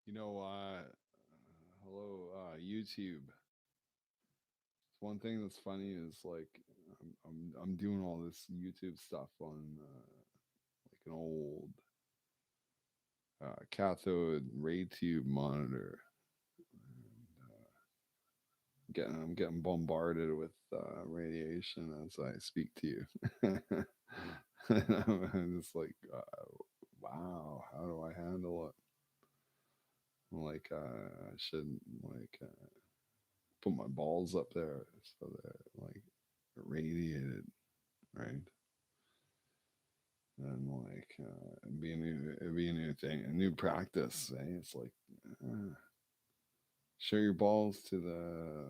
You know, hello, YouTube. One thing that's funny is like I'm doing all this YouTube stuff on like an old cathode ray tube monitor. And, I'm getting bombarded with radiation as I speak to you. And I'm just like, wow, how do I handle it? Like, I should like put my balls up there so they're like radiated, right? And like it'd be a new thing, a new practice. Eh? It's like show your balls to the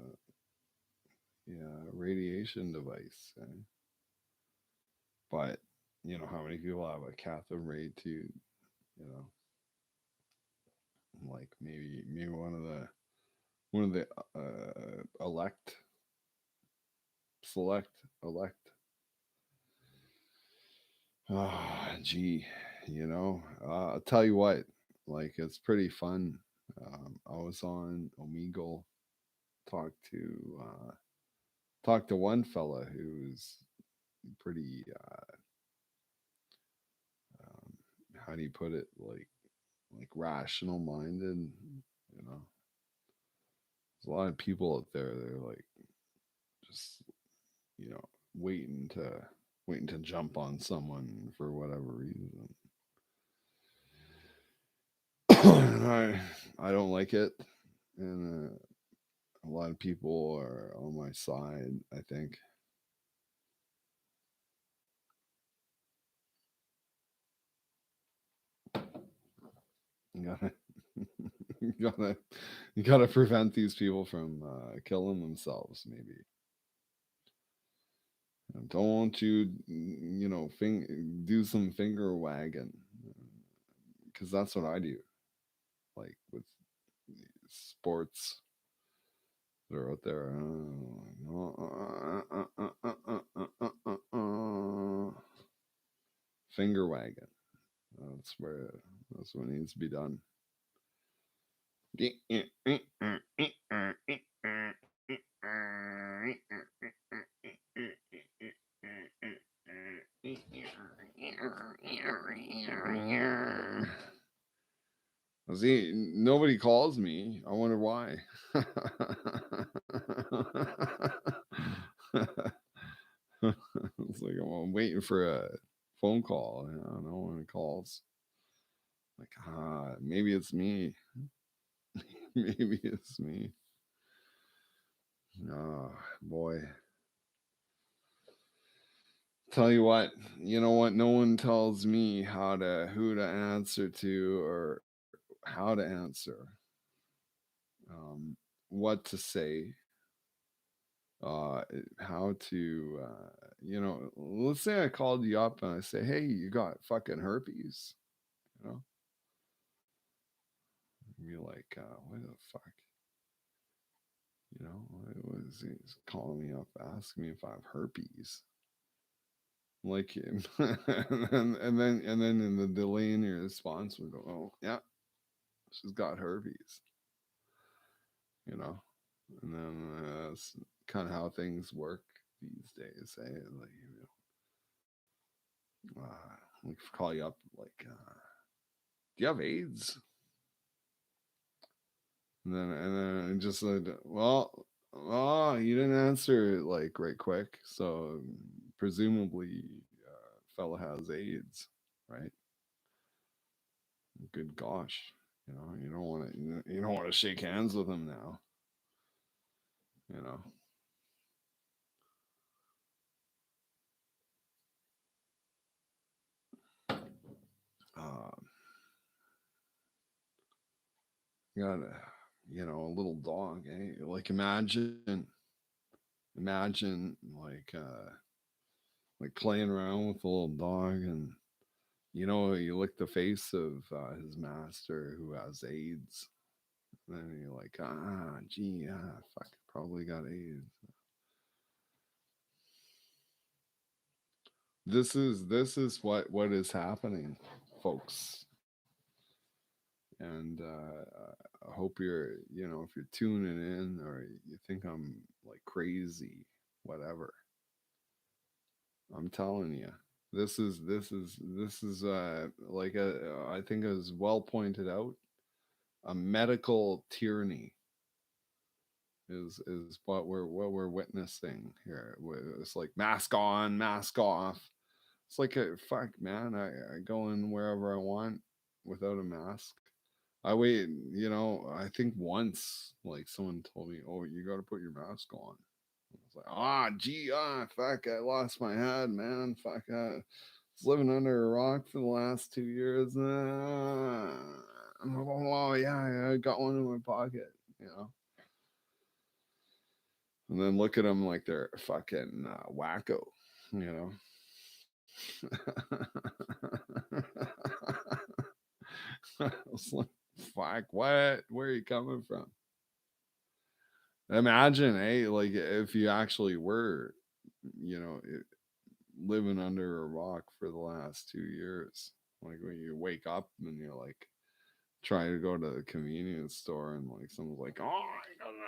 radiation device. Eh? But you know how many people have a cathode ray tube? You know, like maybe one of the select elect. Ah, gee, I'll tell you what, like it's pretty fun. I was on Omegle, talked to talked to one fella who's pretty, um, how do you put it, like rational minded. You know, there's a lot of people out there. They're like just you know waiting to waiting to jump on someone for whatever reason. I don't like it, and a lot of people are on my side. I think you gotta you gotta you gotta prevent these people from killing themselves. Maybe don't you do some finger wagging because that's what I do. Like with sports that are out there, finger wagging. That's where that's what needs to be done. See, nobody calls me. I wonder why. It's like I'm waiting for a phone call. No one calls. Like, maybe it's me. Maybe it's me. Oh, boy. Tell you what, you know what? No one tells me who to answer to or how to answer, um, what to say, uh, how to, let's say I called you up and I say, hey, you got fucking herpes, you know? And you're like, what the fuck? You know, what is he's calling me up, asking me if I have herpes. Like, and then in the delay in your response, we go, oh, yeah, she's got herpes, you know? And then that's kind of how things work these days. Eh? Like, we call you up like, do you have AIDS? And then just said, well, you didn't answer it like right quick, so presumably, fella has AIDS, right? Good gosh, you don't want to shake hands with him now, you know. Um, you got a little dog, eh? Like imagine like playing around with a little dog, and you lick the face of his master who has AIDS. And then you're like, gee, fuck, probably got AIDS. This is what is happening, folks. And I hope you're, if you're tuning in or you think I'm like crazy, whatever, I'm telling you, this is like I think as well pointed out, a medical tyranny is what we're witnessing here. It's like mask on, mask off. It's like a fuck, man. I go in wherever I want without a mask. I wait, I think once like someone told me, "Oh, you got to put your mask on." I was like, gee, fuck, I lost my head, man. Fuck, I was living under a rock for the last 2 years. Oh, yeah, I got one in my pocket, you know. And then look at them like they're fucking wacko, you I was like, fuck, what? Where are you coming from? Imagine, like if you actually were, you know, living under a rock for the last 2 years. Like when you wake up and you're like trying to go to the convenience store and like someone's like, "Oh, I don't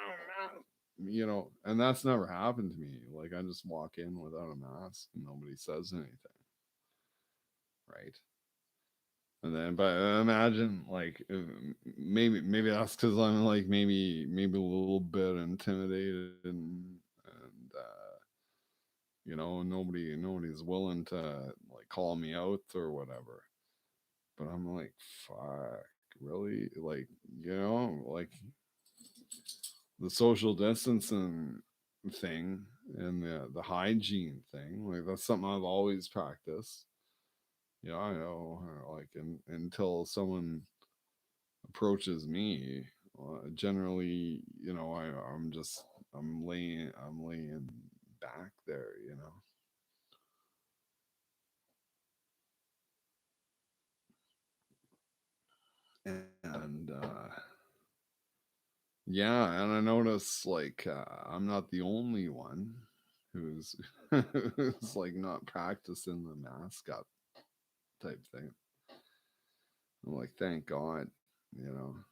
know, and that's never happened to me. Like I just walk in without a mask and nobody says anything, right? And then, but imagine like maybe that's because I'm like maybe a little bit intimidated and nobody's willing to like call me out or whatever. But I'm like, fuck, really? Like, like the social distancing thing and the hygiene thing, like that's something I've always practiced. I know, like, until someone approaches me, generally, I'm laying back there. And yeah, and I notice like I'm not the only one who's who's like not practicing the mask up type thing. I'm like, thank God, you know.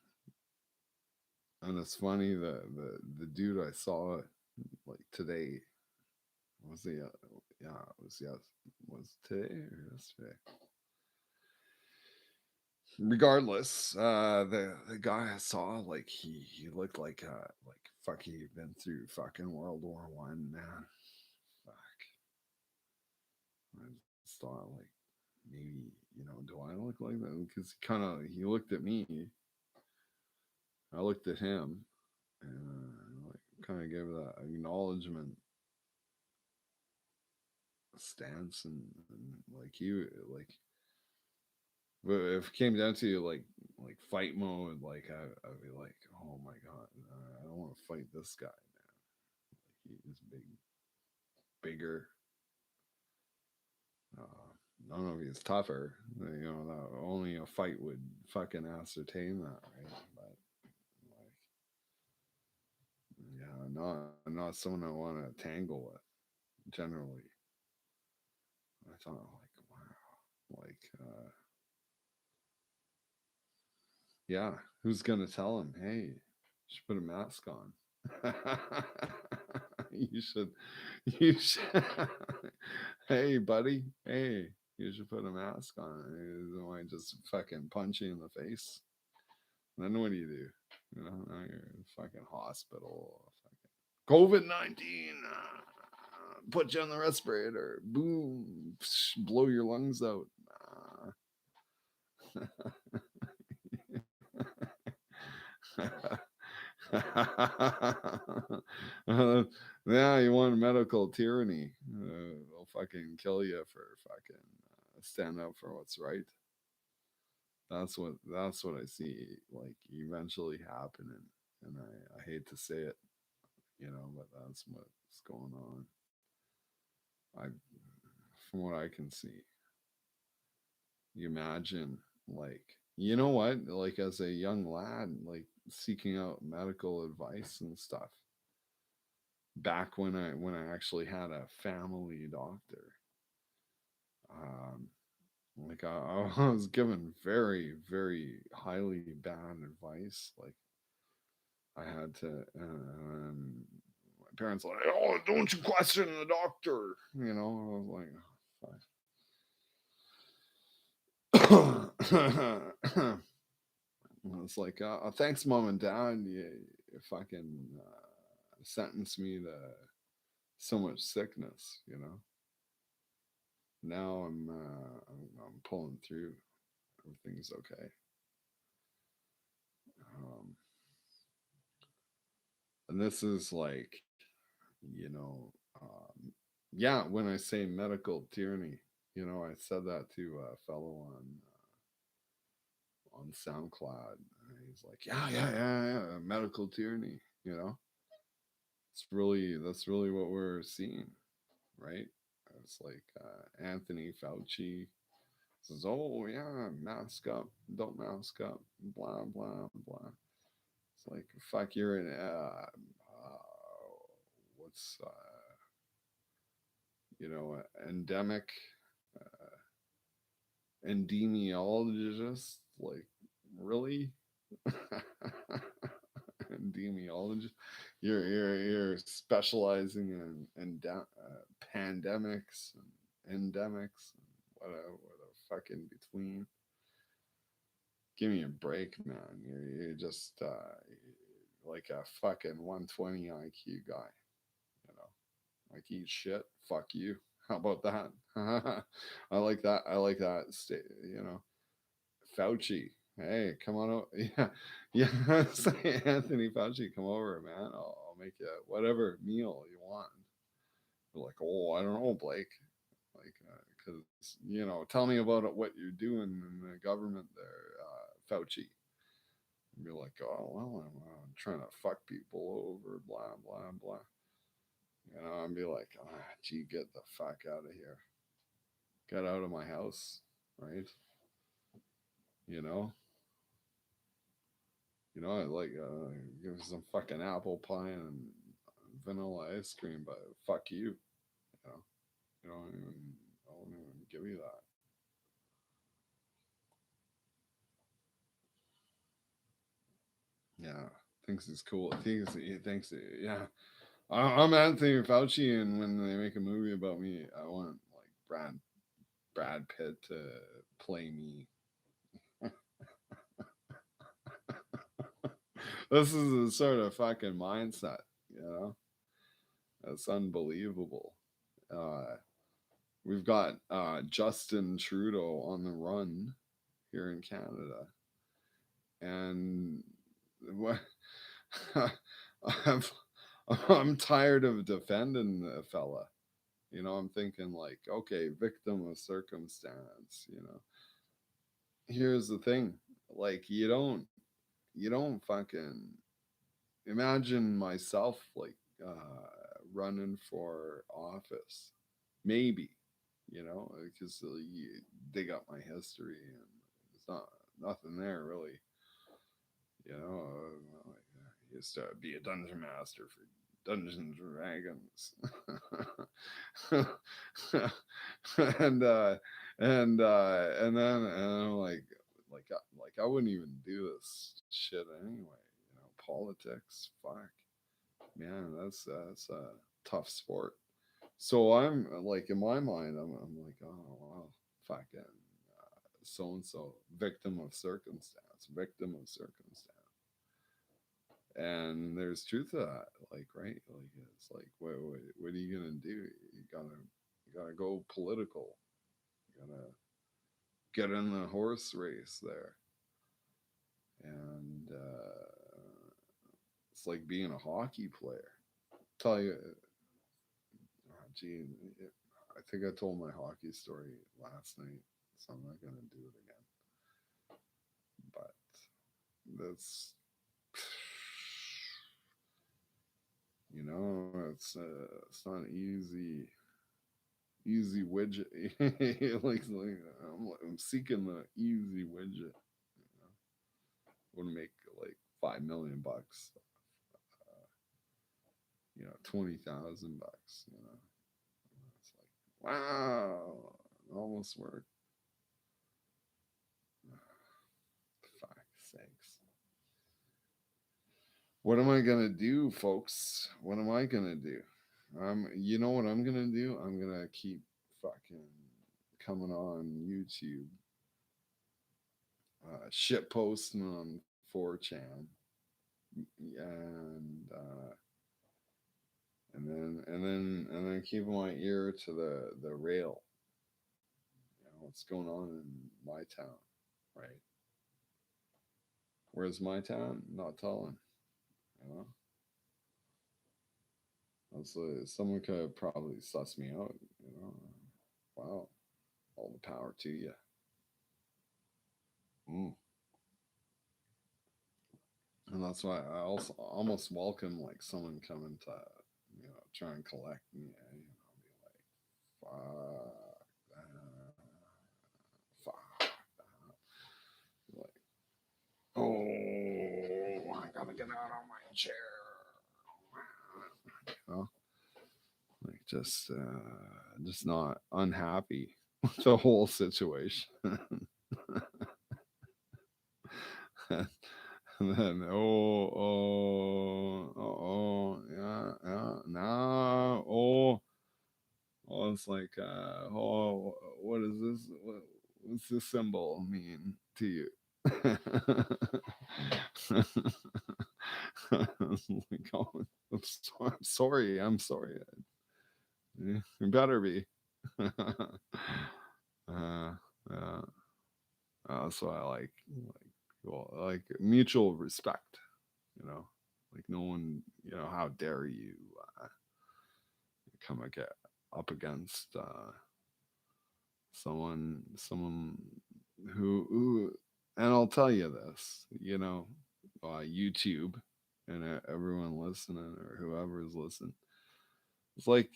And it's funny the dude I saw like today was the yeah it was yes was today or yesterday. Regardless, the guy I saw, like he looked like fuck, he'd been through fucking World War I, man. Fuck. I just thought like maybe, do I look like that? Because he looked at me, I looked at him, and like kind of gave that acknowledgement stance, and like like, but if it came down to like fight mode, like I'd be like, oh my god, I don't want to fight this guy, man. Like he's bigger. I don't know if he's tougher. Only a fight would fucking ascertain that, right? But like, yeah, not someone I want to tangle with. Generally, I thought like, wow, like, yeah, who's gonna tell him? Hey, you should put a mask on. you should, you should. Hey, buddy. Hey, you should put a mask on. He might just fucking punch you in the face. Then what do you do? Now you're in fucking hospital. COVID-19. Put you on the respirator. Boom. Blow your lungs out. Yeah, you want medical tyranny. They'll fucking kill you for fucking stand up for what's right. That's what I see like eventually happening, and I hate to say it, but that's what's going on. I From what I can see, you imagine like what, like as a young lad, like seeking out medical advice and stuff back when I actually had a family doctor. Um, Like I was given very, very highly bad advice. Like I had to, my parents were like, "Oh, don't you question the doctor?" You know, I was like, "Oh, it's like, thanks, mom and dad. You fucking sentenced me to so much sickness. You know, now I'm pulling through. Everything's okay." Um, and this is like, you know, yeah. When I say medical tyranny, you know, I said that to a fellow on SoundCloud. And he's like, yeah, yeah, yeah, yeah, medical tyranny. You know, that's really what we're seeing, right? It's like Anthony Fauci says, "Oh yeah, mask up, don't mask up, blah blah blah." It's like, fuck, you're an what's endemic endemiologist. Like, really? Endemiologist? You're specializing pandemics and endemics and what a fucking between. Give me a break, man. You're just like a fucking 120 IQ guy. You know, like, eat shit. Fuck you. How about that? I like that. I like that. You know, Fauci. Hey, come on over. Yeah, yeah. Say, Anthony Fauci, come over, man. I'll make you whatever meal you want. They're like, oh, I don't know, Blake. Like, because tell me about it, what you're doing in the government there, Fauci. And be like, oh well, I'm trying to fuck people over, blah blah blah. And be like, gee, get the fuck out of here, get out of my house, right? You know, I like give some fucking apple pie and vanilla ice cream, but fuck you, you know. You don't even, I won't even give you that. Yeah, thinks he's cool. He thinks yeah. I'm Anthony Fauci, and when they make a movie about me, I want like Brad Pitt to play me. This is a sort of fucking mindset, you know. That's unbelievable. Uh, we've got Justin Trudeau on the run here in Canada, and what I'm, I'm tired of defending the fella. I'm thinking like, okay, victim of circumstance. Here's the thing, like, you don't fucking imagine myself like running for office, maybe, because they got my history and it's not nothing there really. Like, I used to be a dungeon master for Dungeons and Dragons, and I'm like I wouldn't even do this shit anyway. Politics, fuck, man, that's a tough sport. So I'm like, in my mind, I'm like, oh wow, fucking so and so, victim of circumstance, victim of circumstance. And there's truth to that, like, right? Like, it's like, what are you gonna do? You gotta go political. You gotta get in the horse race there, and it's like being a hockey player. Tell you, gee, I think I told my hockey story last night, so I'm not gonna do it again. But that's, it's not an easy widget. like I'm seeking the easy widget. Wouldn't make like 5 million bucks. 20,000 bucks. It's like, wow, it almost worked. sakes. What am I gonna do, folks? What am I gonna do? You know what I'm gonna do? I'm gonna keep fucking coming on YouTube, shit posting on 4chan, and and then keeping my ear to the rail. What's going on in my town, right? Where's my town? Not telling. You know, someone could probably suss me out. Wow, all the power to you. Mm. And that's why I also almost welcome like someone coming to try and collect me. Be like, fuck that. Like, oh, I gotta get out of my chair. You know, like just not unhappy with the whole situation. And then yeah, yeah, nah, it's like what is this? What's this symbol mean to you? Like, oh, I'm sorry. You better be. uh, uh, so I like mutual respect. Like no one. How dare you come up against someone who and I'll tell you this, YouTube and everyone listening or whoever is listening. It's like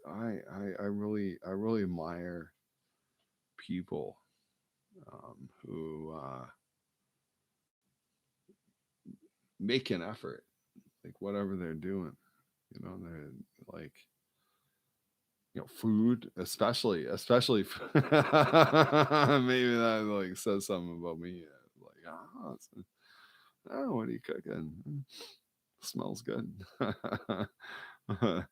I really admire people who make an effort, like whatever they're doing. They're like food, especially maybe that like says something about me. Like, what are you cooking? Smells good. But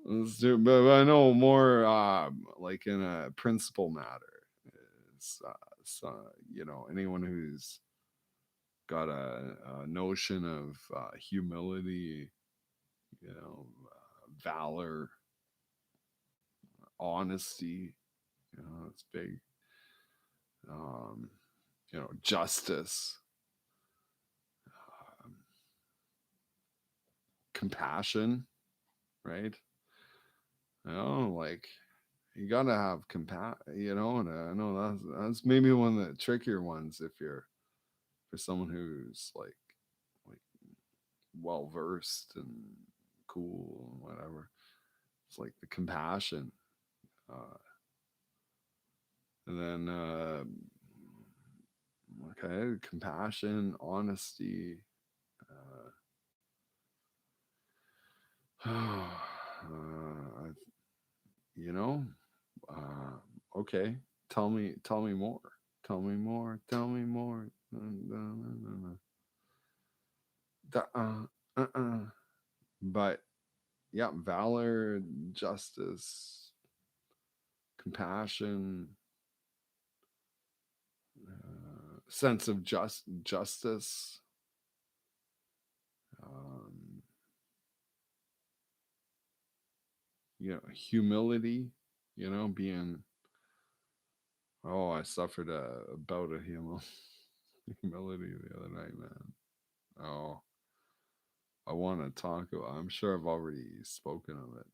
I know more like in a principal matter is anyone who's got a notion of humility, valor, honesty. It's big. Um, justice, um, compassion, right? Like you gotta have compassion. And I know that's maybe one of the trickier ones if you're for someone who's like well versed and cool and whatever. It's like the compassion, uh, and then okay, compassion, honesty. Uh, you know, okay. Tell me more. Tell me more. Tell me more. Uh. But yeah, valor, justice, compassion, sense of justice, um, humility. Being I suffered a bout of humility the other night, man. Oh, I want to talk about. I'm sure I've already spoken of it.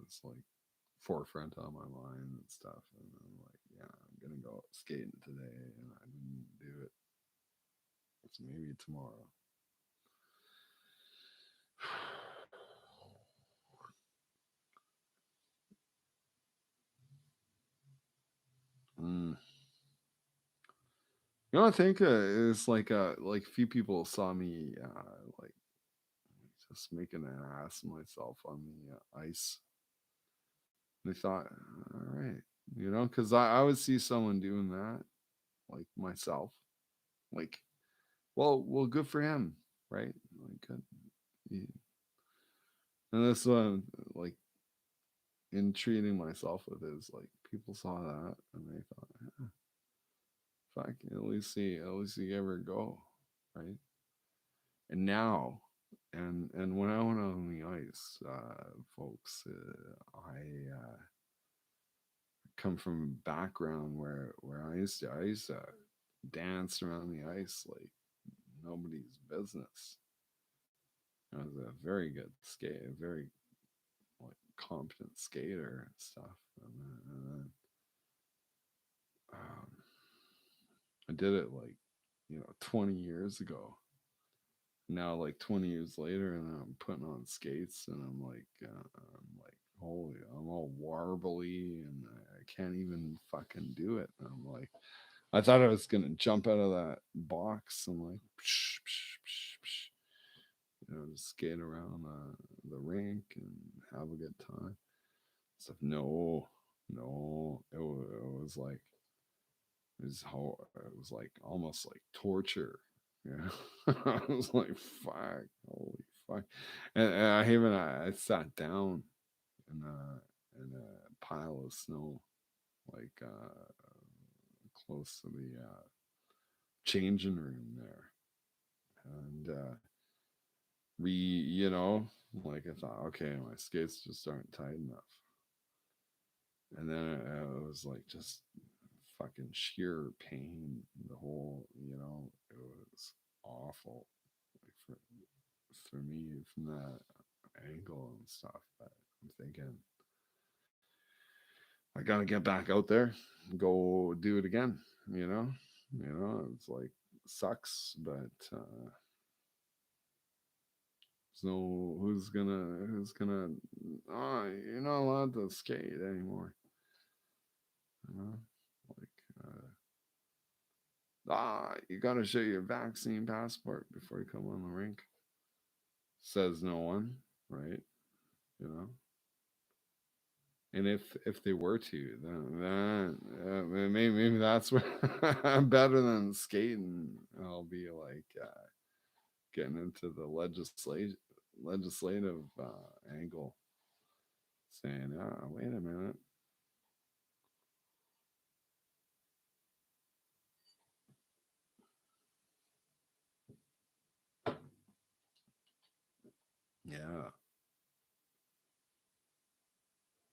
It's like forefront on my mind and stuff. And I'm like, yeah, I'm gonna go skating today, and I didn't do it. It's maybe tomorrow. Mm. I think it's like few people saw me like just making an ass of myself on the ice. They thought, all right, because I would see someone doing that. like myself. Like, well, good for him, right? Like, he, and this one, like, in treating myself with is like people saw that and they thought, "Eh, fuck, at least he ever go, right?" And now, and when I went out on the ice, folks, I come from a background where I used to dance around the ice like nobody's business. I was a very good skate, a very like competent skater and stuff. And then um, I did it like 20 years ago. Now like 20 years later, and I'm putting on skates, and I'm like holy, I'm all warbly, and I can't even fucking do it. And I'm like, I thought I was gonna jump out of that box and like, psh, psh, psh, psh, just skate around the rink and have a good time. So no, no, it was like it was like almost like torture. Yeah, I was like, fuck, holy fuck, and I sat down in a pile of snow, like close to the changing room there, and like I thought, okay, my skates just aren't tight enough, and then it was like just fucking sheer pain. The whole, it was awful, like for me from that angle and stuff. But I'm thinking, I gotta get back out there, and go do it again. It's like sucks, but there's no who's gonna. Oh, you're not allowed to skate anymore. You know, like you gotta show your vaccine passport before you come on the rink. Says no one, right? You know, and if they were to, then maybe that's what better than skating. I'll be like getting into the legislative angle, saying, wait a minute, yeah,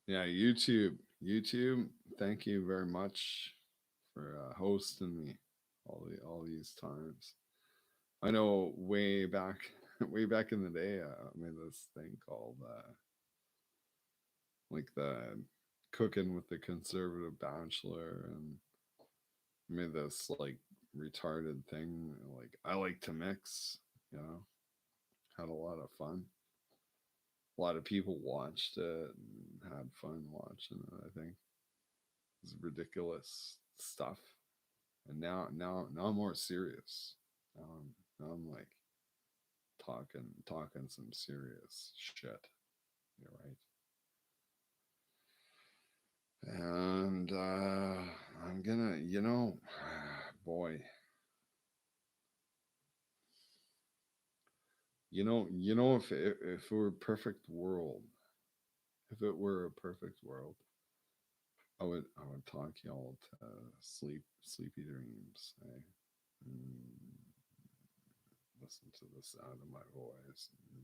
yeah, YouTube. Thank you very much for hosting me all these times. I know way back way back in the day, I made this thing called like the cooking with the conservative bachelor, and made this like retarded thing like I like to mix, you know, had a lot of fun. A lot of people watched it and had fun watching it. I think it's ridiculous stuff. And now I'm more serious. Now I'm like talking some serious shit. You're right. And I'm gonna, boy, if it were a perfect world, if it were a perfect world, I would talk y'all to sleepy dreams. Eh? Mm, listen to the sound of my voice. You're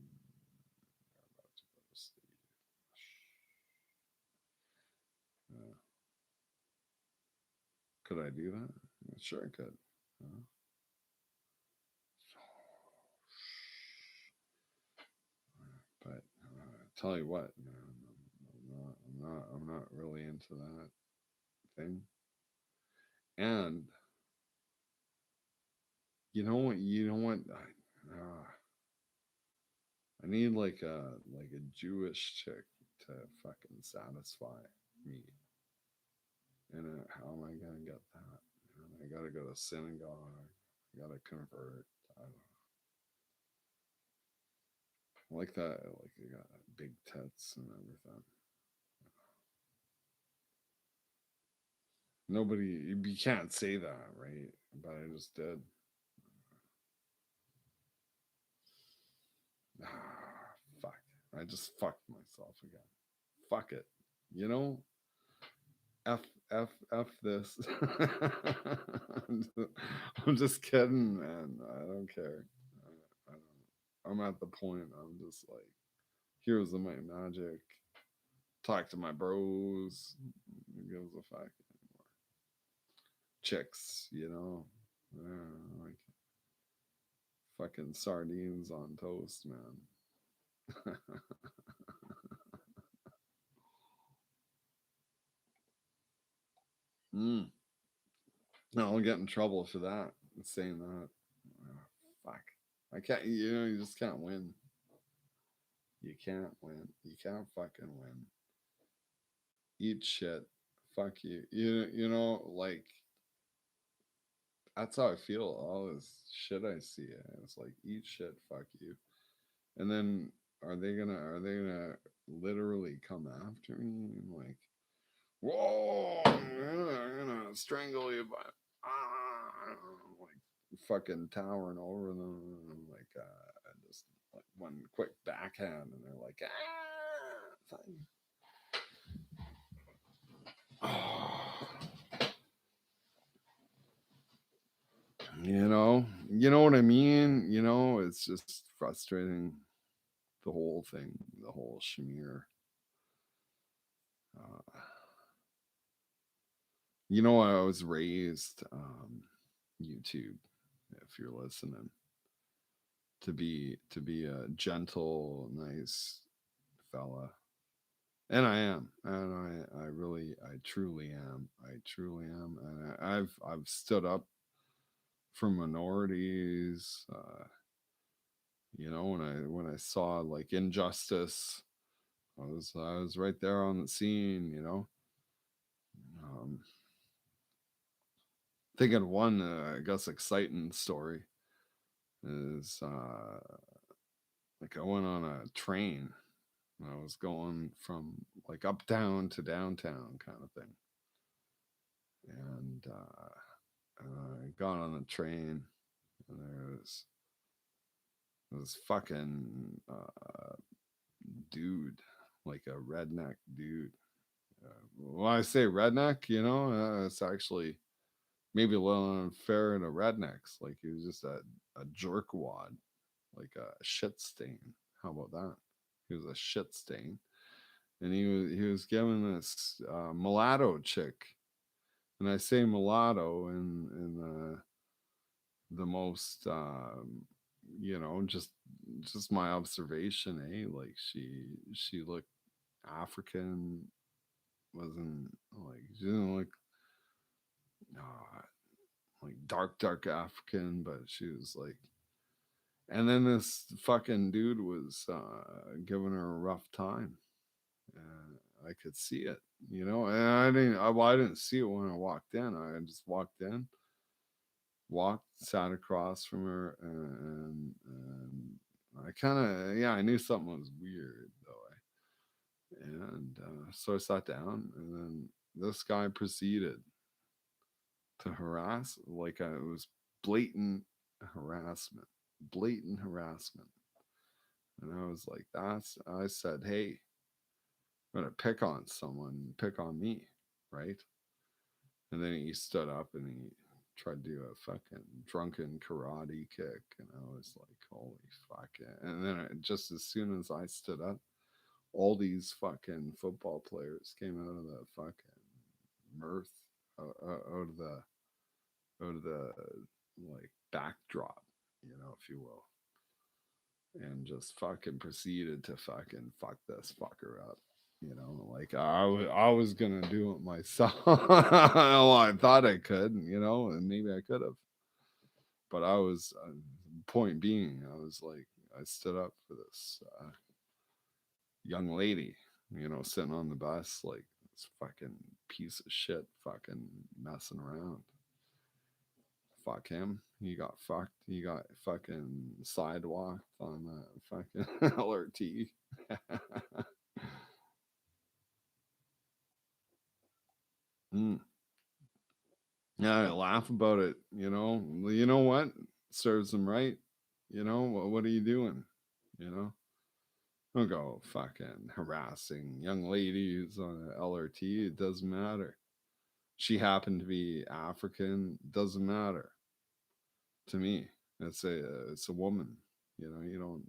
about to go to sleep. Uh, could I do that? Sure, I could. Uh, but tell you what, man, I'm not really into that thing. And you know what? I need like a Jewish chick to fucking satisfy me. And how am I gonna get that? I gotta go to synagogue. I gotta convert. I like that. Like they got big tits and everything. Nobody, you can't say that, right? that I just did. Ah, fuck. I just fucked myself again. Fuck it. You know, F this. I'm just kidding, man. I don't care. I don't. I'm at the point. I'm just like, here's the my magic. Talk to my bros. Who gives a fuck anymore? Chicks, you know. Like fucking sardines on toast, man. mm. No, I'll get in trouble for that. Saying that. Oh, fuck. I can't. You know, you just can't win. You can't win. You can't fucking win. Eat shit. Fuck you. You know, like that's how I feel. All this shit I see, it's like eat shit. Fuck you. And then are they gonna literally come after me? Like, whoa, I'm gonna strangle you, but like fucking towering over them, like just like one quick backhand, and they're like, you know what I mean. You know, it's just frustrating. The whole thing, the whole schmear. Uh, you know, I was raised YouTube. If you're listening, to be a gentle, nice fella, and I am, and I really, I truly am, I truly am, and I've stood up for minorities. You know, when I saw like injustice, I was right there on the scene. You know, um, thinking one, I guess, exciting story is like I went on a train. I was going from like uptown to downtown kind of thing. And I got on the train, and there was this fucking dude, like a redneck dude. When I say redneck, you know, it's actually maybe a little unfair to rednecks. Like he was just a jerkwad, like a shit stain. How about that? He was a shit stain, and he was giving this mulatto chick, and I say mulatto in the most you know, just my observation, like she looked African, wasn't like she didn't look uh, like dark African, but she was like, and then this fucking dude was giving her a rough time. I could see it, you know, and I didn't see it when I walked in. I just walked in, walked, sat across from her, and I kind of, yeah, I knew something was weird though. And so I sat down, and then this guy proceeded to harass, like it was blatant harassment, blatant harassment. And I was like, I said, hey, I'm gonna pick on someone, pick on me, right? And then he stood up and he tried to do a fucking drunken karate kick, and I was like, holy fuck. And then just as soon as I stood up, all these fucking football players came out of the fucking mirth, out of the like backdrop, you know, if you will, and just fucking proceeded to fucking fuck this fucker up. You know, like I was gonna do it myself. Well, I thought I could, you know, and maybe I could have, but I was point being, I was like, I stood up for this young lady, you know, sitting on the bus like this fucking piece of shit, fucking messing around. Fuck him. He got fucked. He got fucking sidewalked on the fucking LRT. mm. Yeah, I laugh about it. You know what serves them right. What are you doing? You know, don't go fucking harassing young ladies on an LRT. It doesn't matter. She happened to be African. Doesn't matter to me. It's a woman. You don't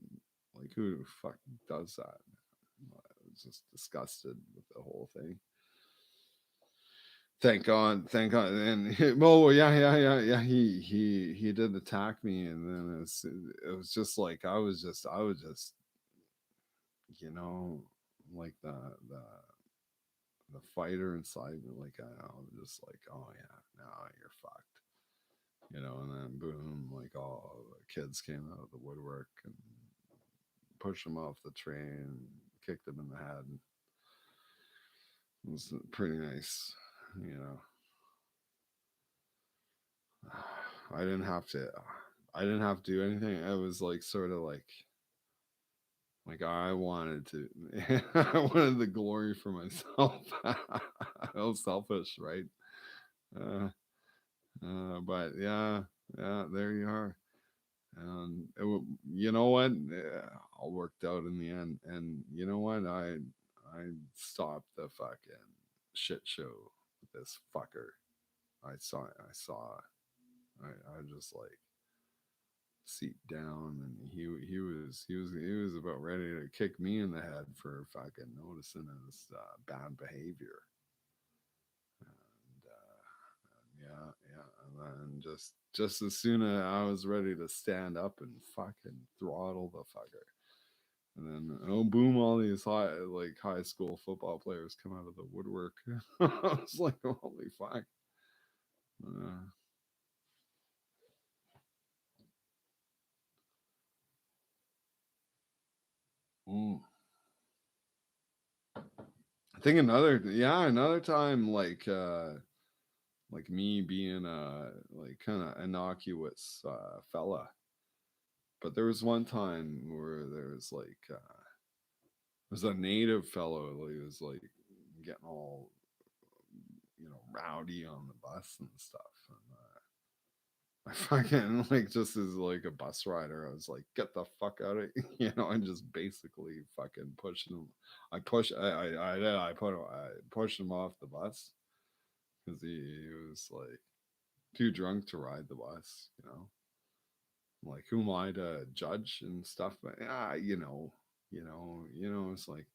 like who the fuck does that. I was just disgusted with the whole thing. Thank God. And well, yeah. He did attack me, and then it was just like I was just you know like the fighter inside me. Like I was just like, oh yeah, no, you're fucked. And then boom, like all the kids came out of the woodwork and pushed him off the train, kicked him in the head. It was pretty nice, you know. I didn't have to. I didn't have to do anything. I was like sort of like I wanted to. I wanted the glory for myself. I was selfish, right? Uh, but yeah, yeah. There you are. And you know what? All worked out in the end. And you know what? I stopped the fucking shit show with this fucker. I saw. I just like seat down, and he was about ready to kick me in the head for fucking noticing his bad behavior. And then just as soon as I was ready to stand up and fucking throttle the fucker, and then oh boom, all these high school football players come out of the woodwork. I was like, holy fuck. Uh, mm. I think another time, like me being a like kind of innocuous fella. But there was one time where there was a native fellow. He was like getting all rowdy on the bus and stuff. And I fucking like just as like a bus rider, I was like, get the fuck out of and just basically fucking pushed him. I pushed him off the bus because he was like too drunk to ride the bus. Like who am I to judge and stuff? But it's like,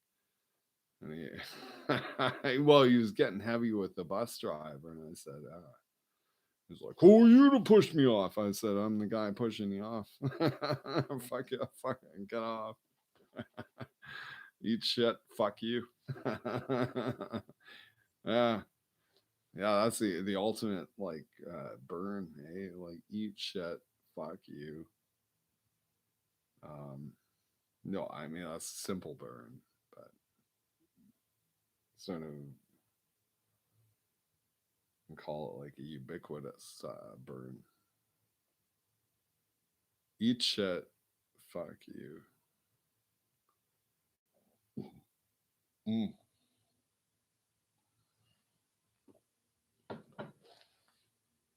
well, he was getting heavy with the bus driver, and I said, he's like, who are you to push me off? I said, I'm the guy pushing you off. Fuck you, fucking get off. Eat shit, fuck you. Yeah, yeah, that's the ultimate like burn, hey, like eat shit, fuck you. Um, no, I mean that's a simple burn, but sort of call it like a ubiquitous burn. Eat shit, fuck you. Mm.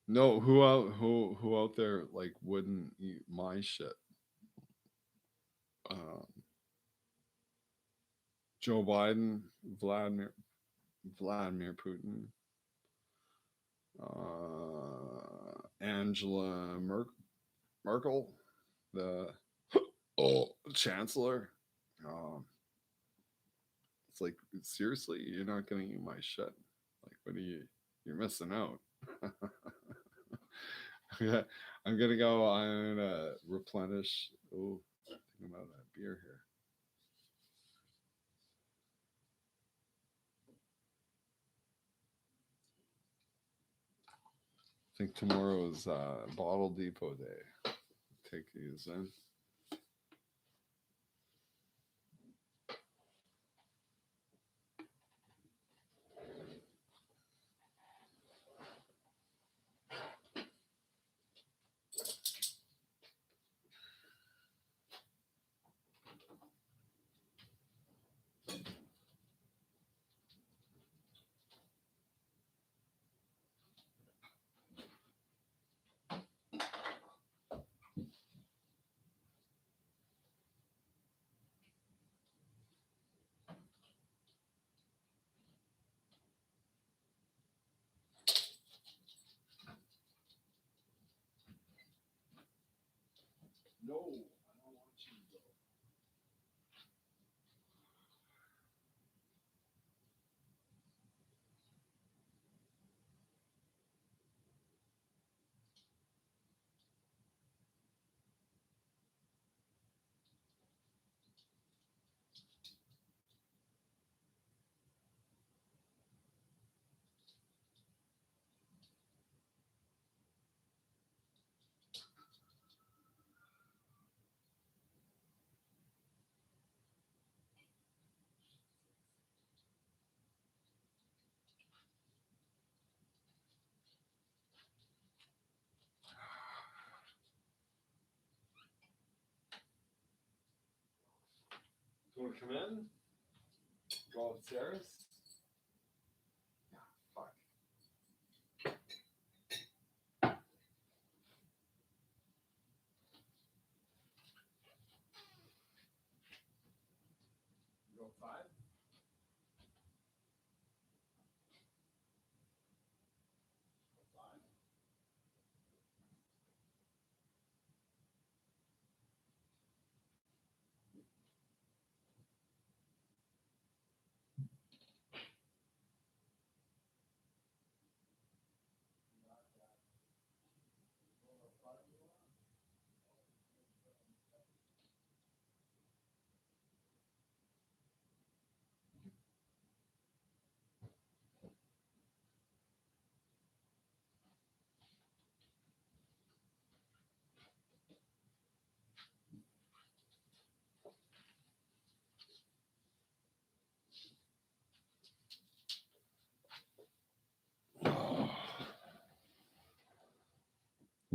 No, who out there like wouldn't eat my shit? Um, Joe Biden, Vladimir Putin, Angela Merkel, the chancellor. Um, it's like seriously, you're not gonna eat my shit. Like, what are you? You're missing out. Yeah, I'm gonna go. I'm gonna replenish. Oh, thinking about that beer here. I think tomorrow's Bottle Depot Day. Take these in. You want to come in? Go upstairs? Fuck. Go outside?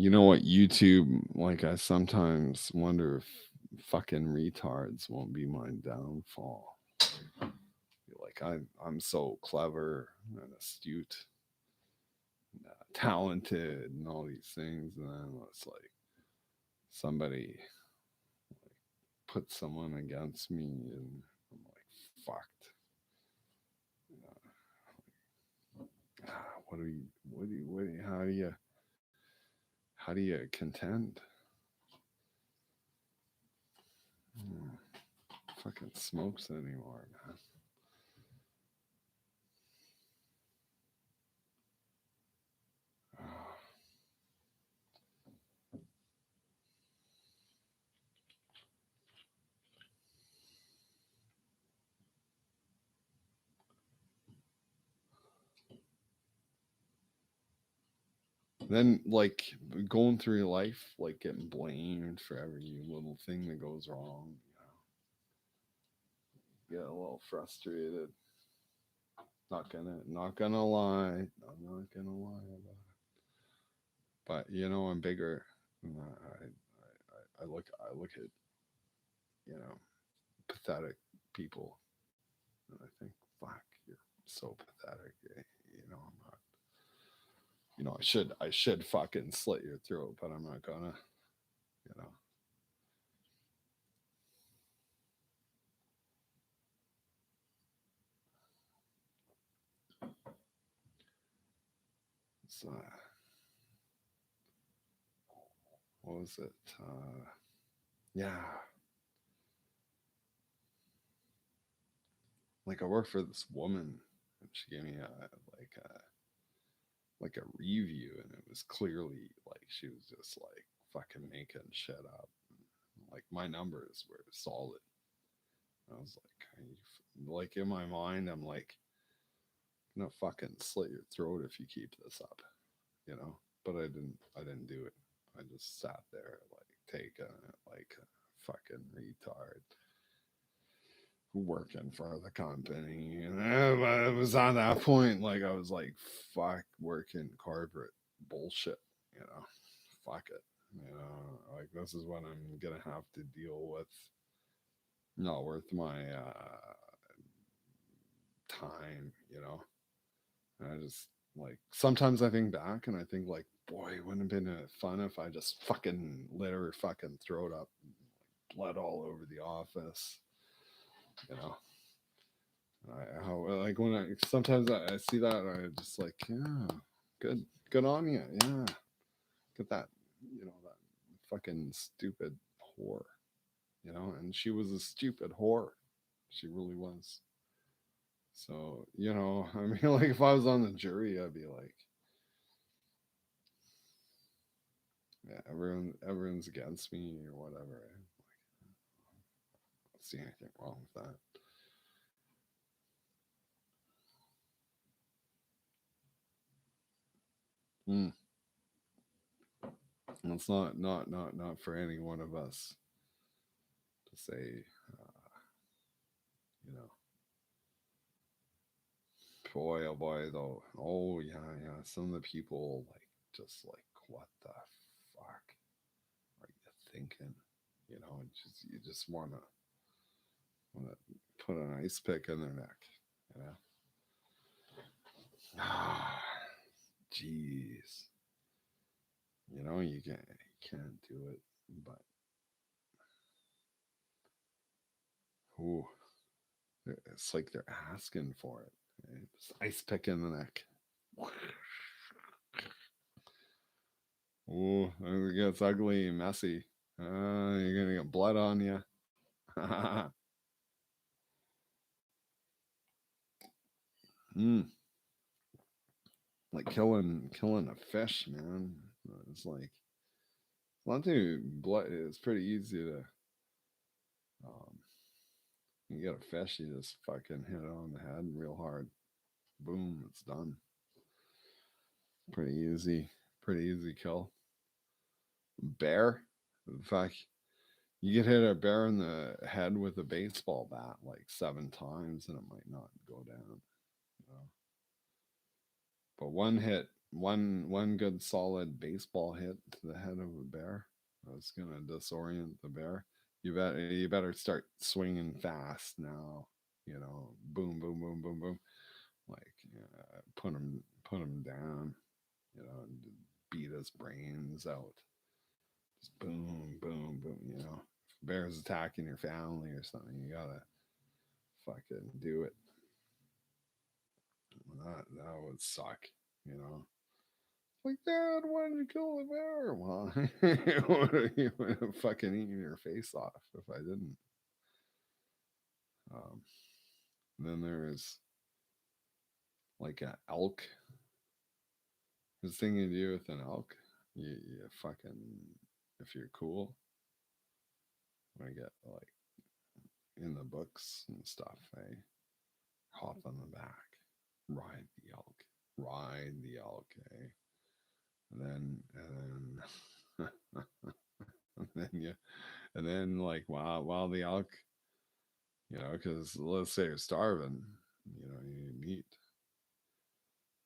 You know what, YouTube, like I sometimes wonder if fucking retards won't be my downfall. Like I'm so clever and astute, and, talented, and all these things, and then it's like somebody put someone against me, and I'm like fucked. How do you contend? Hmm, fucking smokes anymore, man. Then, like, going through your life, like getting blamed for every little thing that goes wrong, get a little frustrated. Not gonna lie. I'm not gonna lie about it. But I'm bigger. I look at pathetic people, and I think, fuck, you're so pathetic. I'm not. I should fucking slit your throat, but I'm not gonna. You know. So, what was it? Yeah, like I worked for this woman, and she gave me like a review, and it was clearly like she was just like fucking making shit up. Like my numbers were solid. I was like, like in my mind, I'm like, I'm gonna fucking slit your throat if you keep this up, you know. But I didn't. I didn't do it. I just sat there like taking it like a fucking retard working for the company. And I was on that point, like I was like, fuck working corporate bullshit, you know. Fuck it. Like this is what I'm gonna have to deal with. Not worth my time, you know. And I just like sometimes I think back and I think like, boy, it wouldn't have been fun if I just fucking lit her fucking throat up, and, like, blood all over the office, you know. How like when I sometimes I see that I just like, yeah, good on you, yeah, get that, that fucking stupid whore, you know, and she was a stupid whore. She really was. So, you know, I mean, like if I was on the jury, I'd be like, yeah, everyone's against me or whatever. I don't see anything wrong with that. Mm. And it's not for any one of us to say, uh, you know, boy, oh boy, though. Oh yeah, yeah. Some of the people like just like, what the fuck are you thinking? You know, you just wanna put an ice pick in their neck. You know, ah, jeez. You know, you can't do it, but ooh, it's like they're asking for it. Right? Just ice pick in the neck. Ooh, it gets ugly, messy. You're gonna get blood on you. mm, like killing a fish, man. It's like one thing. Blood. It's pretty easy to. Um, you get a fish, you just fucking hit it on the head real hard. Boom, it's done. Pretty easy. Pretty easy kill. Bear. In fact, you get hit a bear in the head with a baseball bat like 7 times, and it might not go down. You know? But one hit, one good solid baseball hit to the head of a bear, that's gonna disorient the bear. You better start swinging fast now. You know, boom, boom, boom, boom, boom, like put him down. You know, and beat his brains out. Just boom, boom, boom. You know, if a bear's attacking your family or something, you gotta fucking do it. That would suck. You know, like, Dad, why did you kill the bear? Well, you would have fucking eaten your face off if I didn't. Um, then there's like an elk. This thing you do with an elk, you fucking, if you're cool, I get like in the books and stuff, eh? Hop on the back, ride the elk, ride the elk, eh? And then and then you and then like while the elk, you know, because let's say you're starving, you know, you need meat.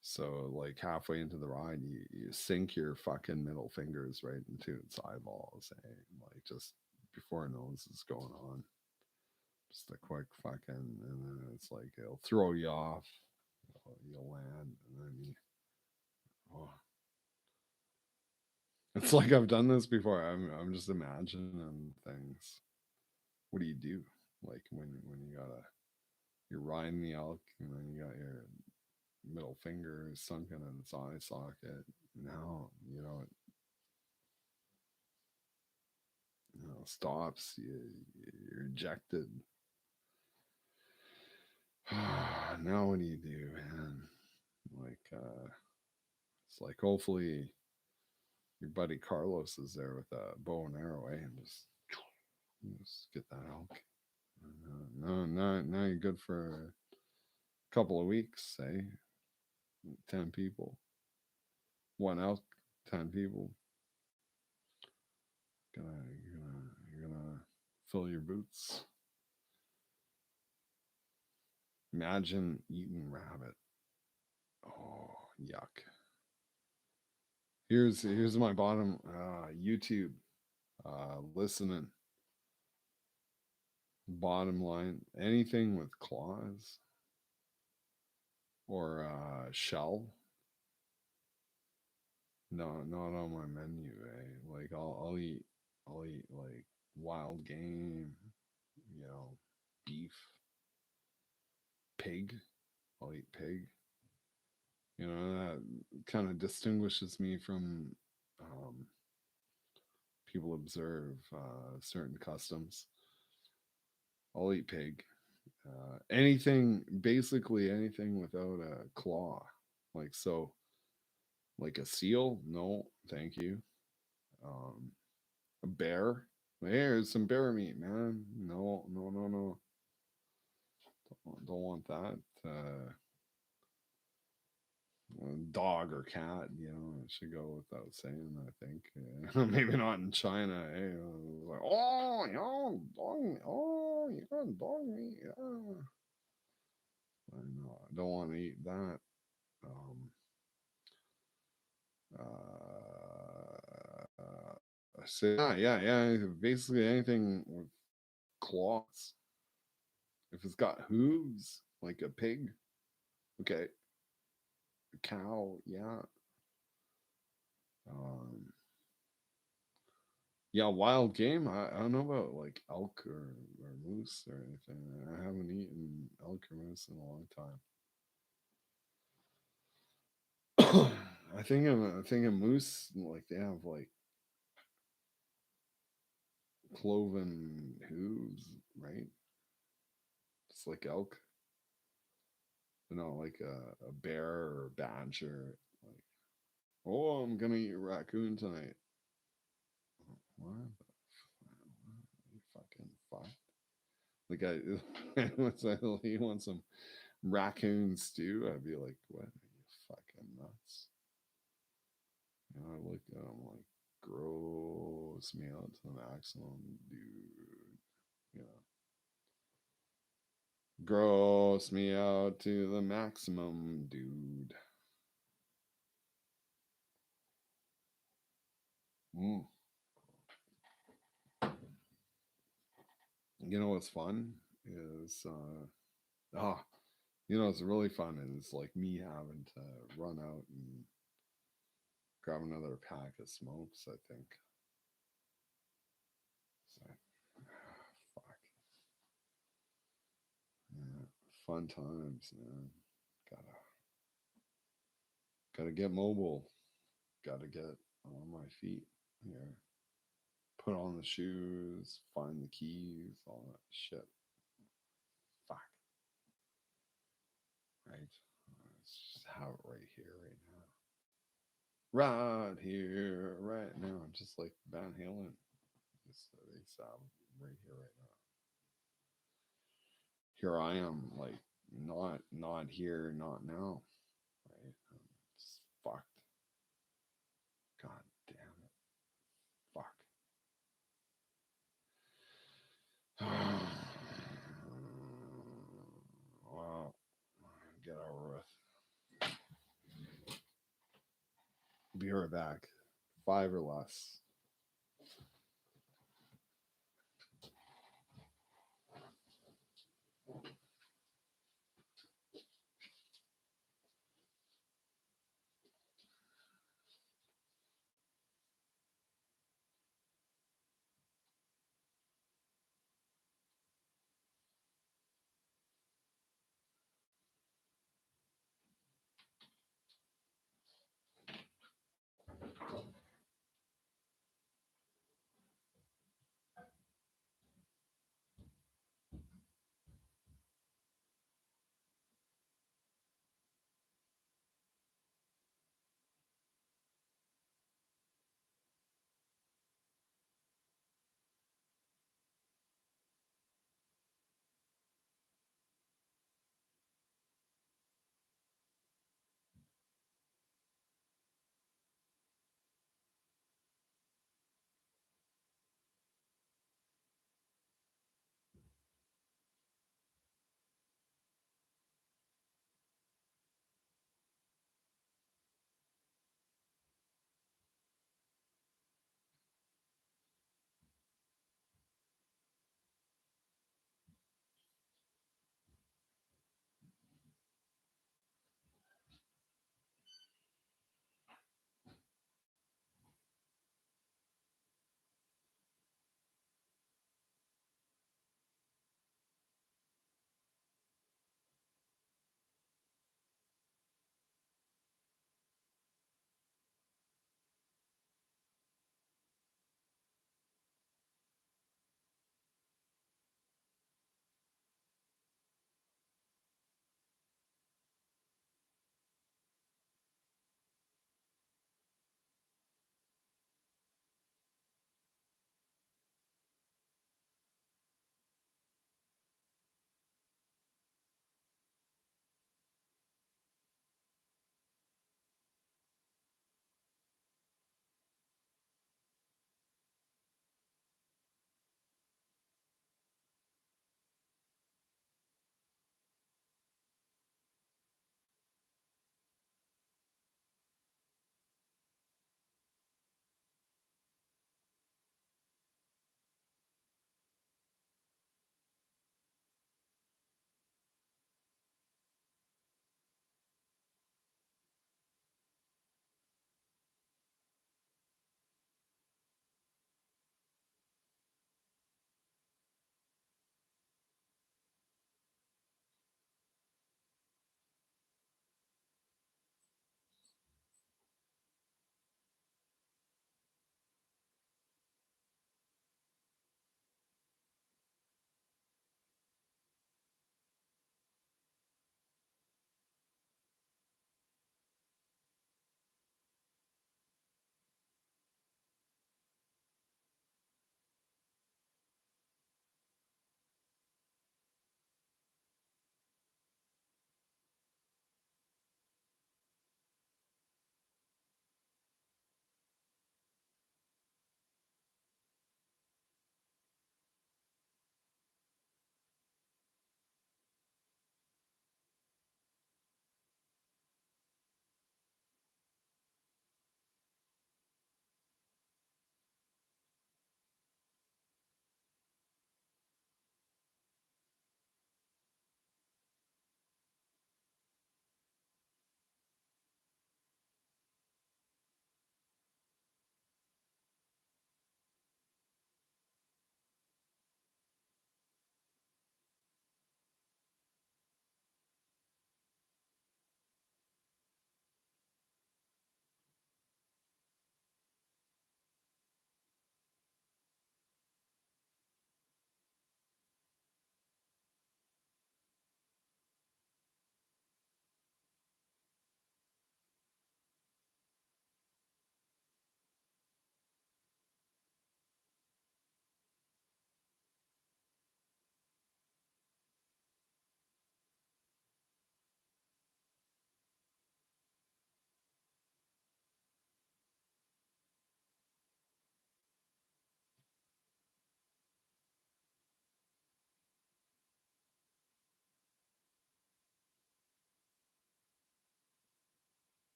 So like halfway into the ride, you sink your fucking middle fingers right into its eyeballs, eh? Like just before it knows what's going on. Just a quick fucking, and then it's like it'll throw you off. You'll land, and then oh, it's like I've done this before. I'm just imagining things. What do you do? Like when you're riding the elk, and then you got your middle finger sunken in its eye socket. Now stops. You're ejected. Now what do you do, man? Like it's like hopefully your buddy Carlos is there with a bow and arrow, eh? And just get that elk. No, now you're good for a couple of weeks, say 10 people, one elk, 10 people. You're gonna fill your boots. Imagine eating rabbit. Oh, yuck. Here's my bottom YouTube listening. Bottom line, anything with claws or shell, no, not on my menu. Eh? Like I'll eat like wild game, you know, beef, pig. I'll eat pig. You know, that kind of distinguishes me from um, People observe certain customs. I'll eat pig. Anything, basically anything without a claw. Like so, like a seal? No, thank you. Um, a bear? Here's some bear meat, man. No, no, no, no. Don't want that. Dog or cat, it should go without saying. I think maybe not in China. Like, oh, dog, oh, dog meat. Yeah. I know. I don't want to eat that. Um, so yeah. Basically anything with claws. If it's got hooves, like a pig, okay, a cow, yeah. Um, yeah, wild game. I don't know about like elk or moose or anything. I haven't eaten elk or moose in a long time. I think a moose, like they have like cloven hooves, right? It's like elk. Like a bear or a badger. Like, oh, I'm gonna eat a raccoon tonight. What? You fucking fuck. Like you want some raccoon stew? I'd be like, what? Are you fucking nuts? I look at him like, gross me out to the maximum, dude. Yeah, gross me out to the maximum, dude. Mm. You know what's fun is oh, it's really fun is like me having to run out and grab another pack of smokes. I think. So, fuck. Yeah, fun times, man. Gotta gotta get mobile. Gotta get on my feet here. Put on the shoes, find the keys, all that shit. Fuck. Right. Let's just have it right here, right now. Right here, right now. Just like Van Halen. Just right here, right now. Here I am, like not here, not now. Right. It's fucked. God damn it. Fuck. Wow. Get over with. Be right back. 5 or less.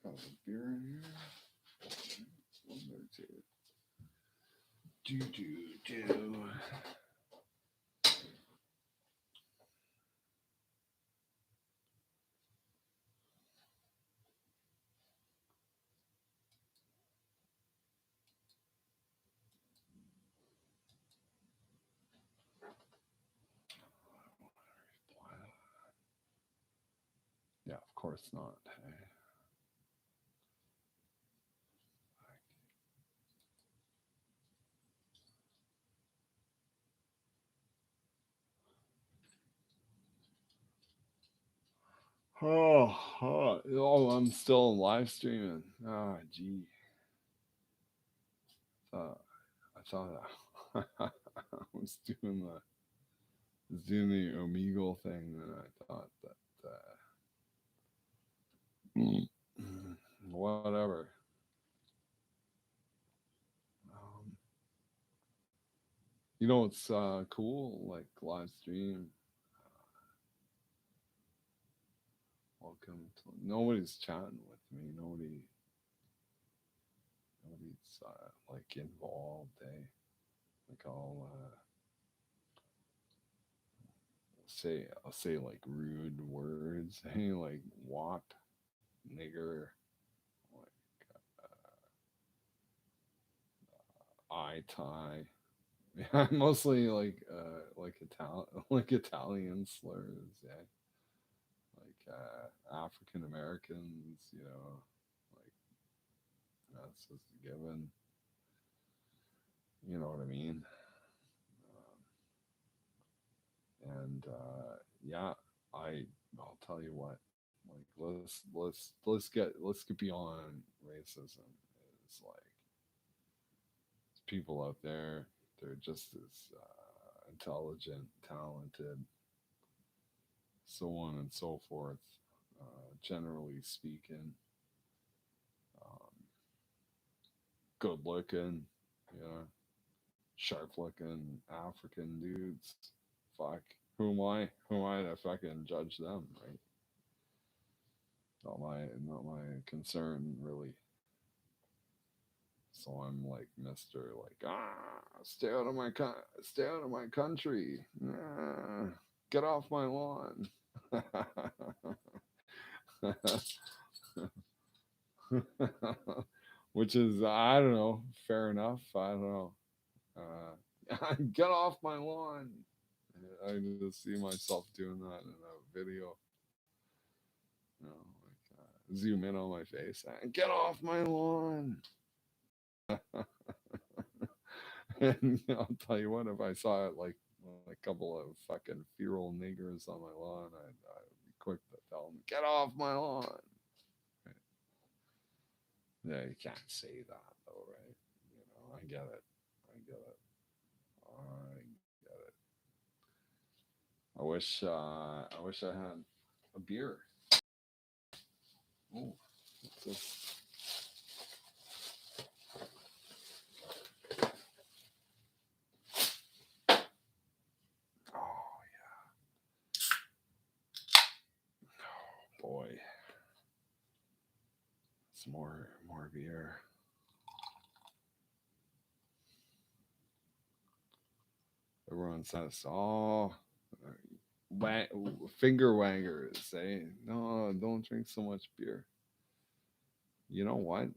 Got a beer in here. One or two. Do. Yeah, of course not. Hey. I'm still live streaming. Ah, gee. Uh, I thought I was doing the Omegle thing, and I thought that whatever. Um, it's cool, like live stream. Welcome to nobody's chatting with me. Nobody's like involved. Like I'll say like rude words. Hey, like wop, nigger, like eye tie. Yeah, mostly like Italian slurs. Yeah, like African Americans. Like that's just a given. You know what I mean? And yeah, I'll tell you what. Like let's get beyond racism. It's like people out there, they're just as intelligent, talented, so on and so forth. Generally speaking, um, good looking, you know, sharp looking African dudes. Fuck, who am I? Who am I to fucking judge them, right? Not my concern really. So I'm like Mister, like stay out of my country, get off my lawn. Which is I don't know, fair enough. I don't know. Get off my lawn. I just see myself doing that in a video. Zoom in on my face. Get off my lawn. And I'll tell you what, if I saw it like a couple of fucking feral niggers on my lawn, I'd be quick to tell them, get off my lawn. Right. Yeah, you can't say that though, I get it. I get it. I get it. I wish I had a beer. Oh, what's this? Oh boy, it's more beer. Everyone says, "Oh, wa- finger waggers." Say, "No, don't drink so much beer." You know what?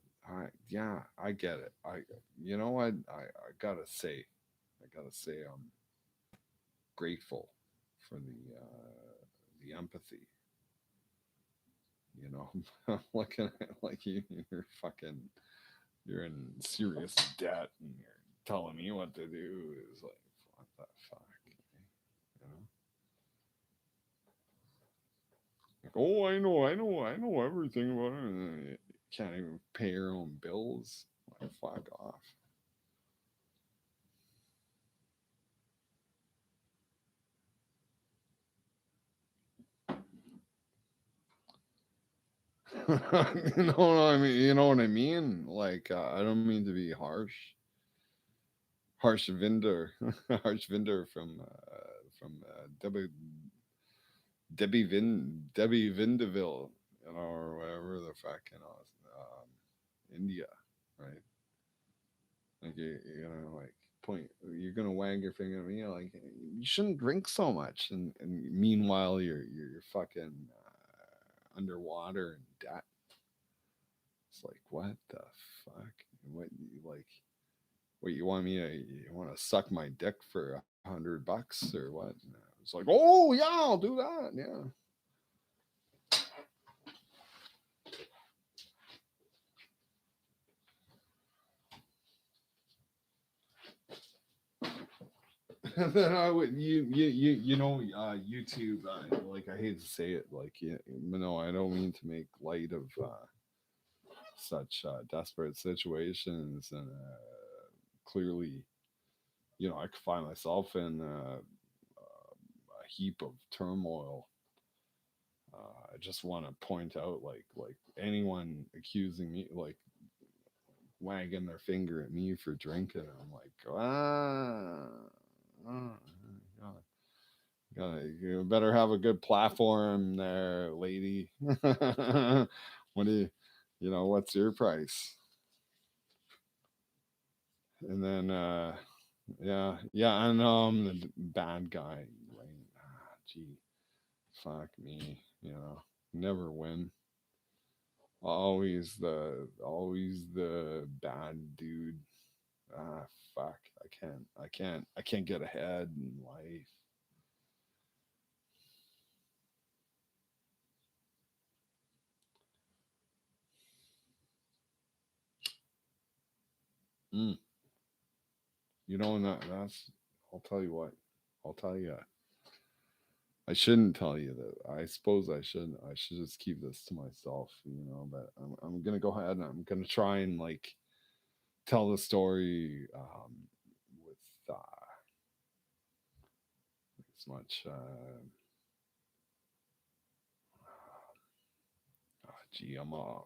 Yeah, I get it. You know what? I gotta say, I'm grateful for the empathy. You know, I'm looking at like you're fucking, you're in serious debt, and you're telling me what to do is like, what the fuck? You know, like, oh, I know everything about it. And then you can't even pay your own bills. Like, fuck off. You know what I mean? You know what I mean? Like, I don't mean to be harsh. Harsh Vinder, Harsh Vinder from Debbie Vindeville, you know, or whatever the fuck, you know, India, right? Like you're gonna like point, you're gonna wag your finger at me, like you shouldn't drink so much, and meanwhile you're fucking underwater and debt. It's like what the fuck? What you like? What you want me to? You want to suck my dick for $100 or what? And it's like, oh yeah, I'll do that. Yeah. And then I would you know YouTube, like I hate to say it, like no, I don't mean to make light of such desperate situations, and clearly, you know, I could find myself in a heap of turmoil. I just want to point out, like anyone accusing me, like wagging their finger at me for drinking, I'm like, ah, God. You better have a good platform there, lady. What do you know, what's your price? And then, yeah, I know I'm the bad guy, right? Gee, fuck me, you know, never win. Always the bad dude. Fuck, I can't get ahead in life. Mm, you know, and that's, I'll tell you what, I'll tell you, I shouldn't tell you that. I suppose I shouldn't. I should just keep this to myself, you know. But I'm gonna go ahead and I'm gonna try and like tell the story with as much. Gee, I'm fuck.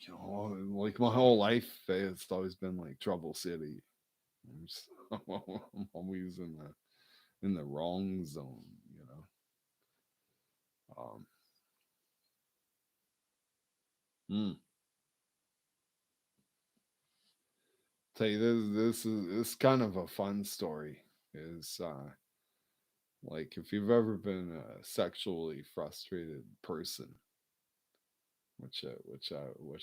You know, like my whole life, it's always been like Trouble City. I'm, just, I'm always in the wrong zone, you know. Um, mm, tell you this is kind of a fun story. Is like if you've ever been a sexually frustrated person, which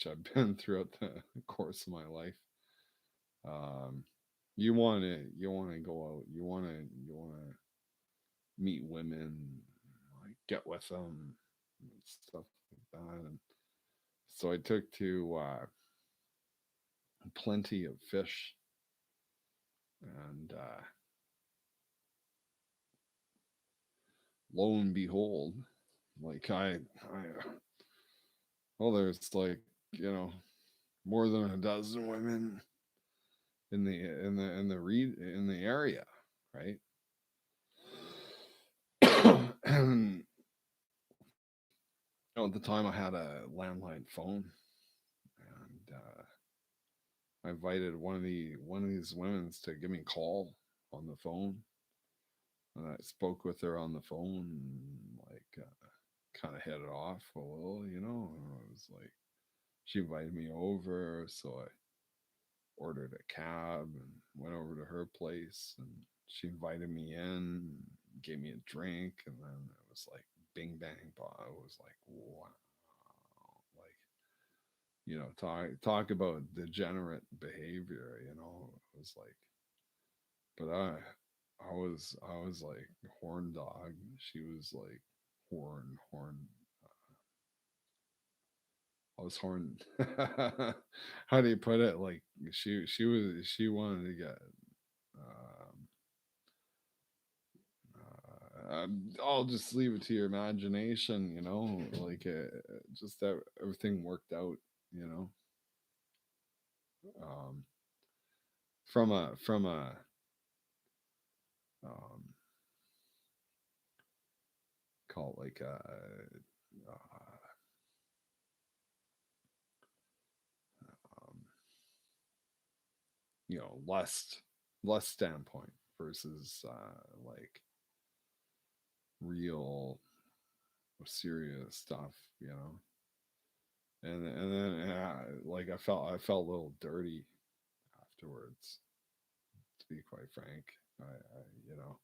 I've been throughout the course of my life, um, you want to go out, you want to meet women, like get with them, and stuff like that. And so I took to plenty of fish, and lo and behold, like I well, there's like you know, more than a dozen women in the area, right? And at the time, I had a landline phone, and I invited one of these women to give me a call on the phone, and I spoke with her on the phone, like kind of hit it off a little, you know. And I was like, she invited me over, so I ordered a cab and went over to her place, and she invited me in, gave me a drink, and then it was like bing bang bong. It was like wow, like talk about degenerate behavior. It was like, but I was like horn dog. She was like horn. I was horn. How do you put it? Like she wanted to get. Um, I'll just leave it to your imagination. Like just that everything worked out. You know, um, from a um, call it like um, less standpoint versus like real serious stuff. And then like I felt a little dirty afterwards, to be quite frank. I you know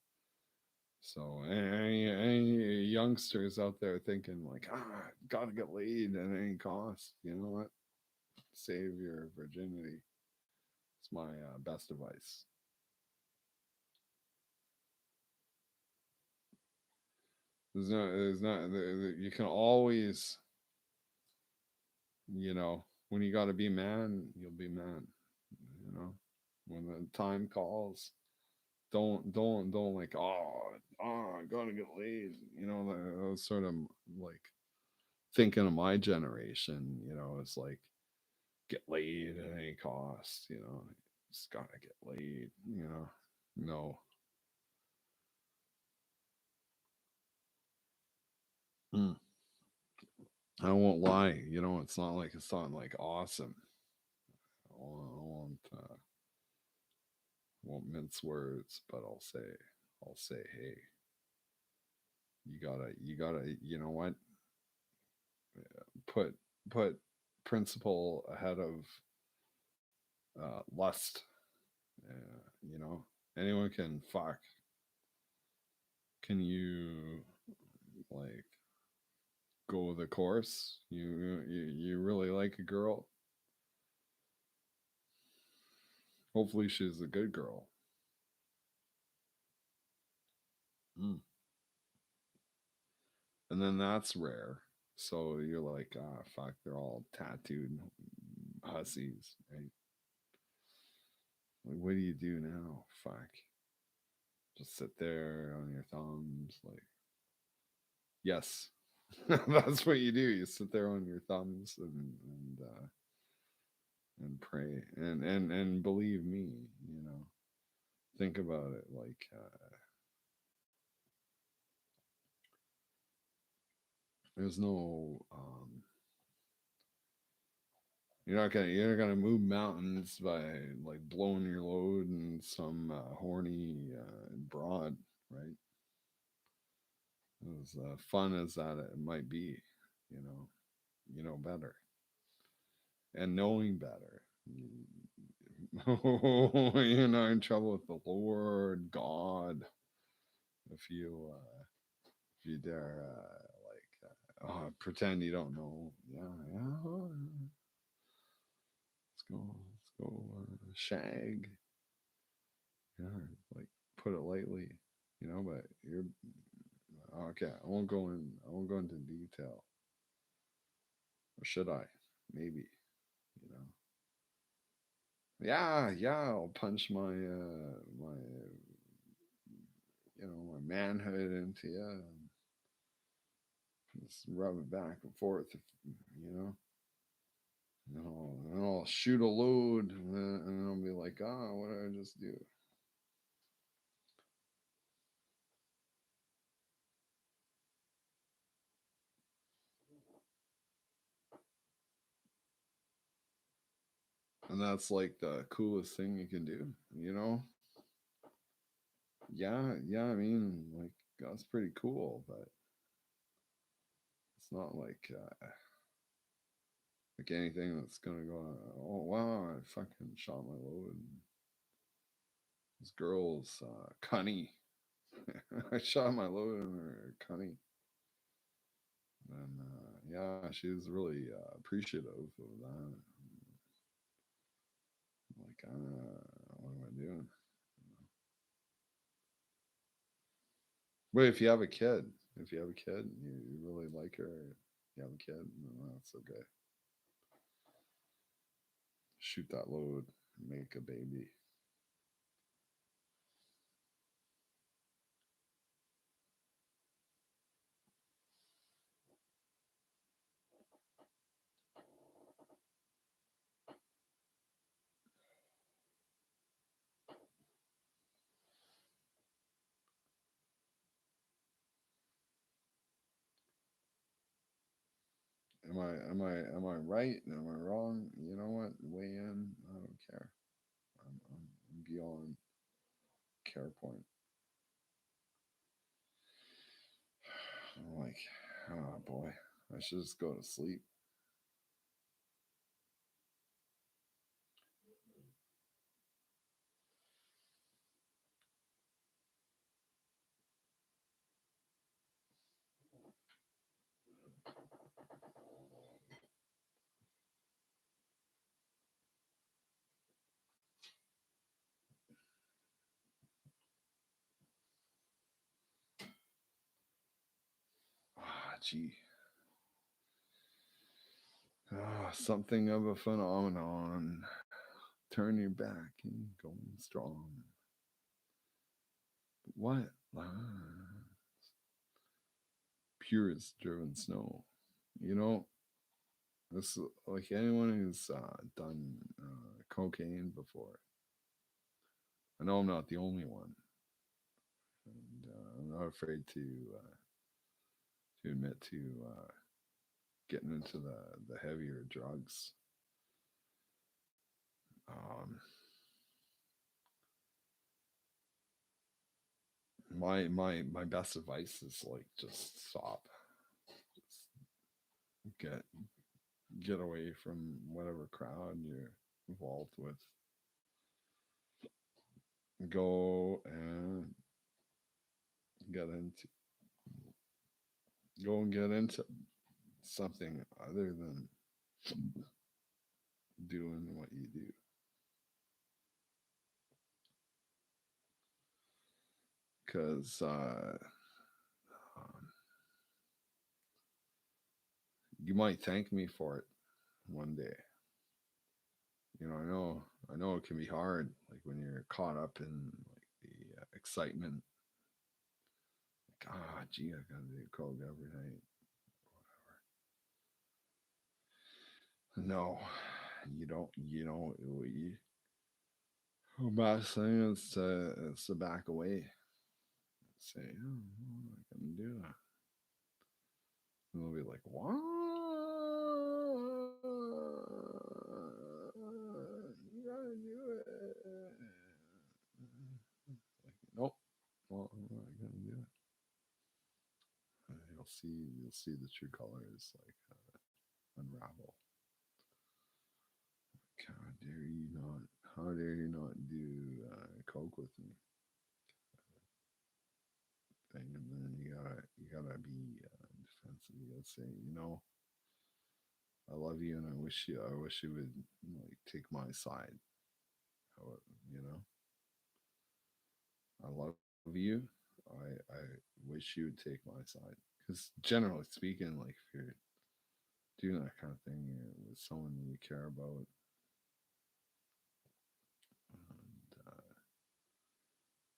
So any youngsters out there thinking like, gotta get laid at any cost, you know what? Save your virginity. It's my best advice. There's not. You can always, when you got to be man, you'll be man. You know, when the time calls, don't like, I gotta get laid. That was sort of like thinking of my generation. It's like get laid at any cost. Just gotta get laid. No. Mm. I won't lie. It's not like awesome. I won't mince words, but I'll say, hey, you gotta, you know what? Put put principle ahead of lust. Anyone can fuck. Can you like go the course? You really like a girl. Hopefully, she's a good girl. Mm. And then that's rare. So you're like, fuck, they're all tattooed hussies, right? Like, what do you do now? Fuck, just sit there on your thumbs, like, yes, that's what you do. You sit there on your thumbs and pray and believe me, you know, think about it like there's no you're not gonna move mountains by like blowing your load and some horny broad, right? As fun as that it might be, you know, better and knowing better. You're not in trouble with the Lord God if you dare pretend you don't know. Yeah, yeah. Let's go shag. Yeah, like put it lightly, but you're okay. I won't go into detail. Or should I? Maybe, you know. Yeah, yeah, I'll punch my manhood into you and just rub it back and forth, you know. And I'll shoot a load, and I'll be like, ah, what did I just do? And that's like the coolest thing you can do, you know? Yeah, yeah. I mean, like that's pretty cool, but it's not like anything that's gonna go. Oh wow! I fucking shot my load. And this girl's cunny. I shot my load in her cunny, and yeah, she was really appreciative of that. Like, what am I doing? But if you have a kid, you really like her, you have a kid, that's okay. Shoot that load, make a baby. Am I right? Am I wrong? You know what? Weigh in. I don't care. I'm beyond care point. I'm like, oh boy, I should just go to sleep. Ah, gee. Something of a phenomenon. Turn your back and going strong. What? Purest driven snow. You know, this like anyone who's done cocaine before. I know I'm not the only one, and I'm not afraid to admit to getting into the heavier drugs. Um, my best advice is like just stop, just get away from whatever crowd you're involved with. Go and get into go and get into something other than doing what you do, because um, you might thank me for it one day. I know it can be hard, like when you're caught up in like the excitement. Like, ah, gee, I gotta do coke every night. No, you don't. Best thing is to back away. Say, oh, no, I can do that. And they'll be like, what? You gotta do it. Like, nope. Well, I'm not gonna do it. You'll see the true colors like unravel. How dare you not? How dare you not do coke with me? Thing, and then you gotta be defensive. You gotta say, I love you, and I wish you would like take my side. How, you know, I love you. I wish you would take my side. Because generally speaking, like if you're doing that kind of thing with someone you care about,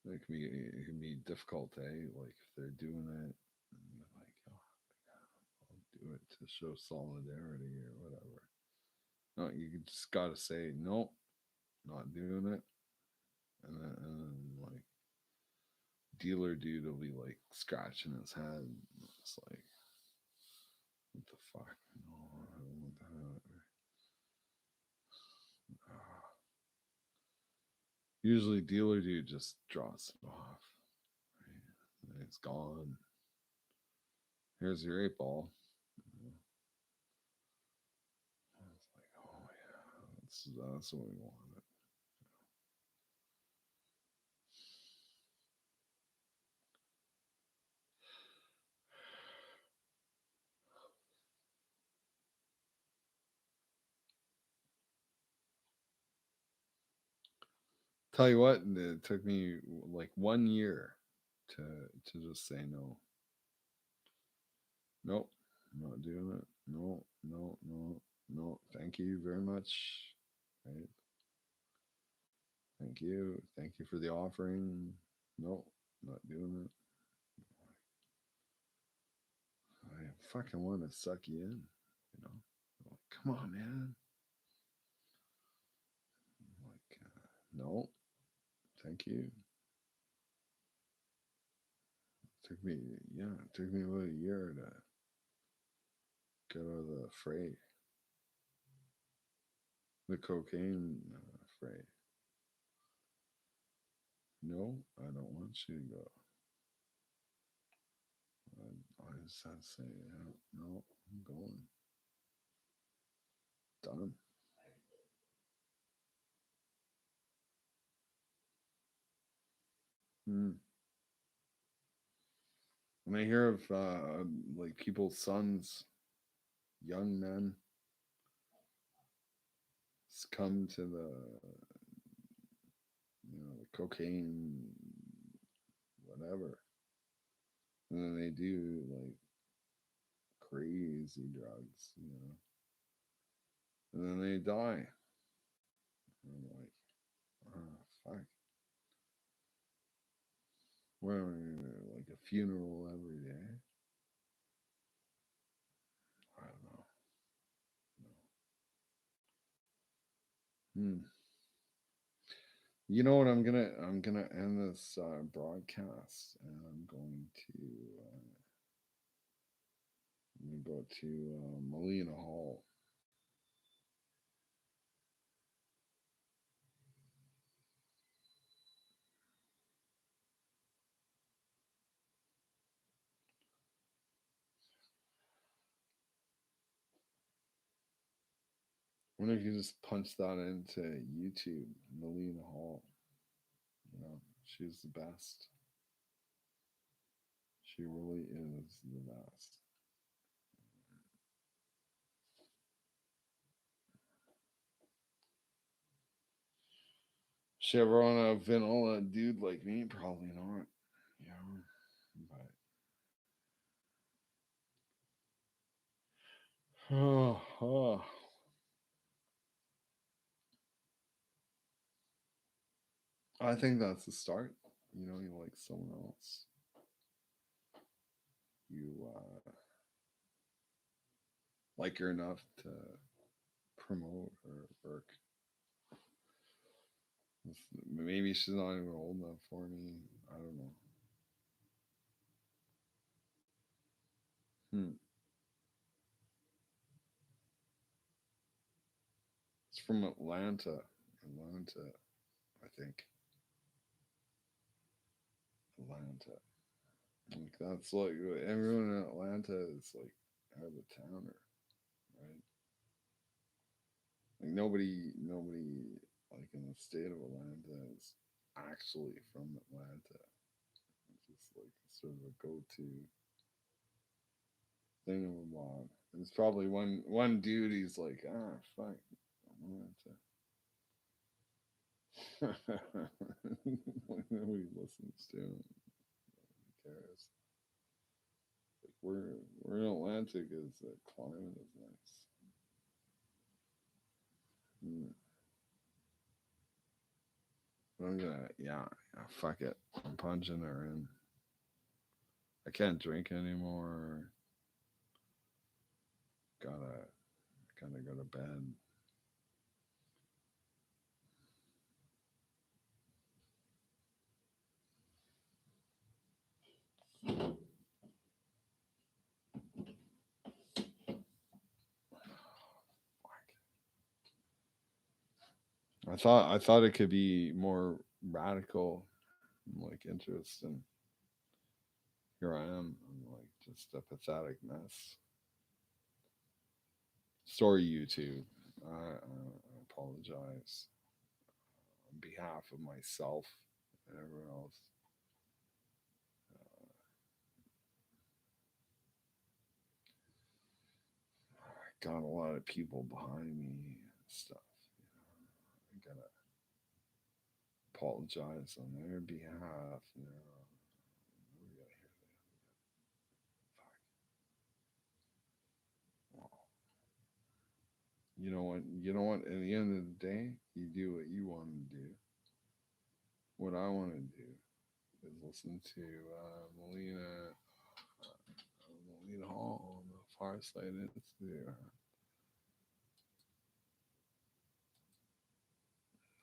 and it can be difficult, eh? Like if they're doing it, and you're like, oh, I'll do it to show solidarity or whatever. No, you just gotta say nope, not doing it, and then like dealer dude will be like scratching his head. It's like, what the fuck? No, I don't want that. Ah. Usually, dealer dude just draws it off. Right? And it's gone. Here's your 8 ball. It's like, oh yeah, that's what we wanted. Tell you what, it took me like 1 year to just say no. Nope, I'm not doing it. No, no, no, no. Thank you very much. Right? Thank you. Thank you for the offering. No, not doing it. I fucking want to suck you in. You know, like, come on, man. Like, no, thank you. Took me, yeah, it took me about a year to get out of the fray, the cocaine fray. No, I don't want you to go. I just had to say, yeah, no, I'm going. Done. Hmm. When I hear of like people's sons, young men, come to the the cocaine, whatever, and then they do like crazy drugs, and then they die. And I'm like, oh fuck, well, like a funeral every day. I don't know. Hmm. You know what? I'm gonna end this broadcast, and I'm gonna go to Molina Hall. I wonder if you just punch that into YouTube, Molina Hall. She's the best. She really is the best. She ever on a vanilla dude like me? Probably not. Yeah, but oh, I think that's the start. You like someone else. You like her enough to promote her work. Maybe she's not even old enough for me. I don't know. Hmm. It's from Atlanta. Atlanta, I think. Atlanta. Like that's like everyone in Atlanta is like out of towner, right? Like nobody like in the state of Atlanta is actually from Atlanta. It's just like sort of a go-to thing of a mob. There's probably one dude. He's like, fuck, Atlanta. Like nobody listens to him. Nobody cares. Like we're in Atlanta because the climate is nice. Hmm. I'm gonna, yeah, fuck it. I'm punching her in. I can't drink anymore. Gotta go to bed. I thought it could be more radical, like interest, and here I am. I'm like just a pathetic mess. Sorry, YouTube. I apologize on behalf of myself and everyone else. I got a lot of people behind me and stuff. I gotta apologize on their behalf. We gotta hear that. Well, you know what? You know what? At the end of the day, you do what you want to do. What I want to do is listen to Melina Hall on the Far Side Institute.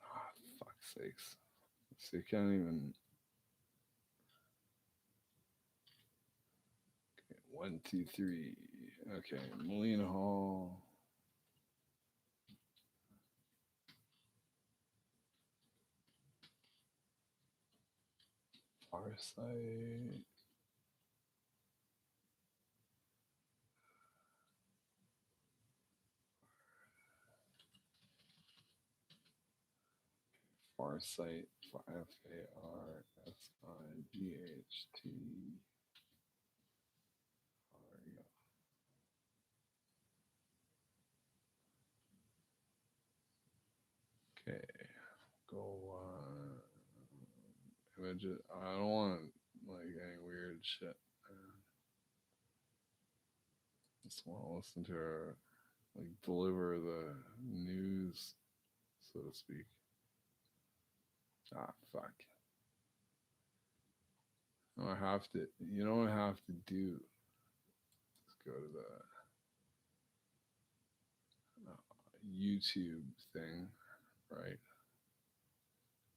Ah, fuck's sakes! So you can't even. One, two, three. Okay, Melina Hall. Far Side. Farsight, Farsight. There you go. Okay, go images. I don't want like any weird shit. I just want to listen to her like deliver the news, so to speak. Ah, fuck. I have to. You know what I have to do? Let's go to the YouTube thing, right?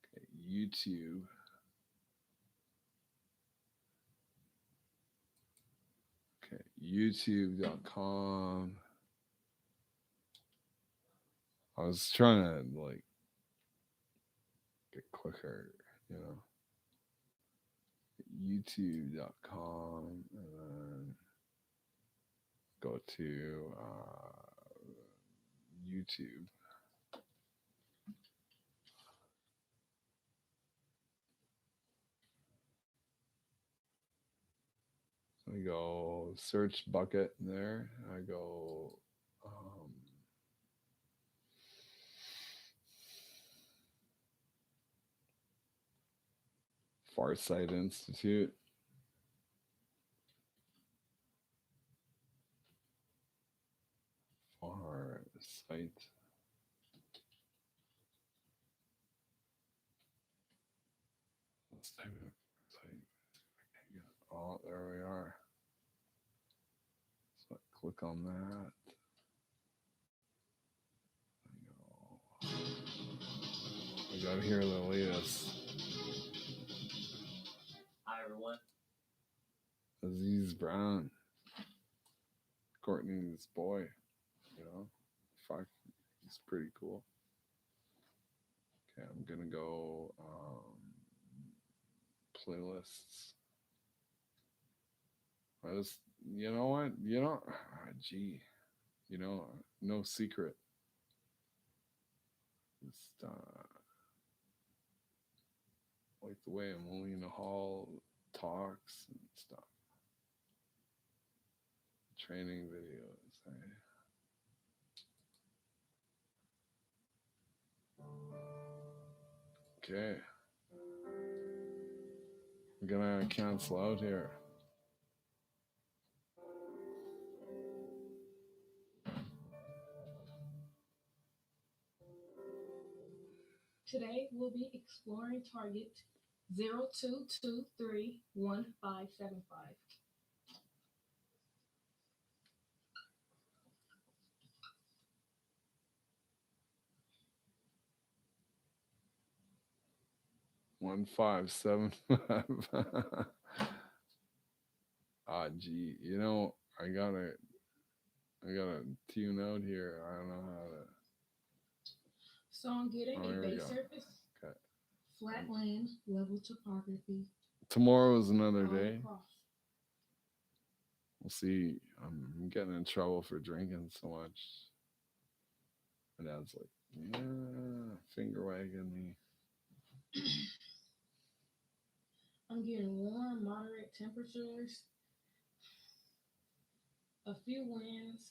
Okay, YouTube. Okay, YouTube.com. I was trying to like get quicker, you know. YouTube.com and then go to YouTube. I go search bucket there. I go Farsight Institute. Farsight. Let's type it. Oh, there we are. So I click on that. I gotta hear the latest. Hi everyone. Aziz Brown, Courtney's boy. You know, fuck, he's pretty cool. Okay, I'm gonna go playlists. I just, you know what, gee, no secret. Just like the way Melina Hall talks and stuff. Training videos. Okay, I'm gonna cancel out here. Today we'll be exploring target 02231575. One five seven five. Ah, gee, I gotta tune out here. I don't know how to. Song getting Oh, a here we base go. surface, Okay. flat land, level topography, Tomorrow is another all day. across. We'll see. I'm getting in trouble for drinking so much. My dad's like, yeah, finger wagging me. I'm getting warm, moderate temperatures, a few winds.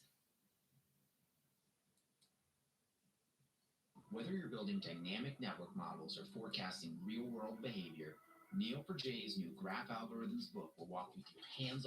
Whether you're building dynamic network models or forecasting real-world behavior, Neil4j's new Graph Algorithms book will walk you through hands-on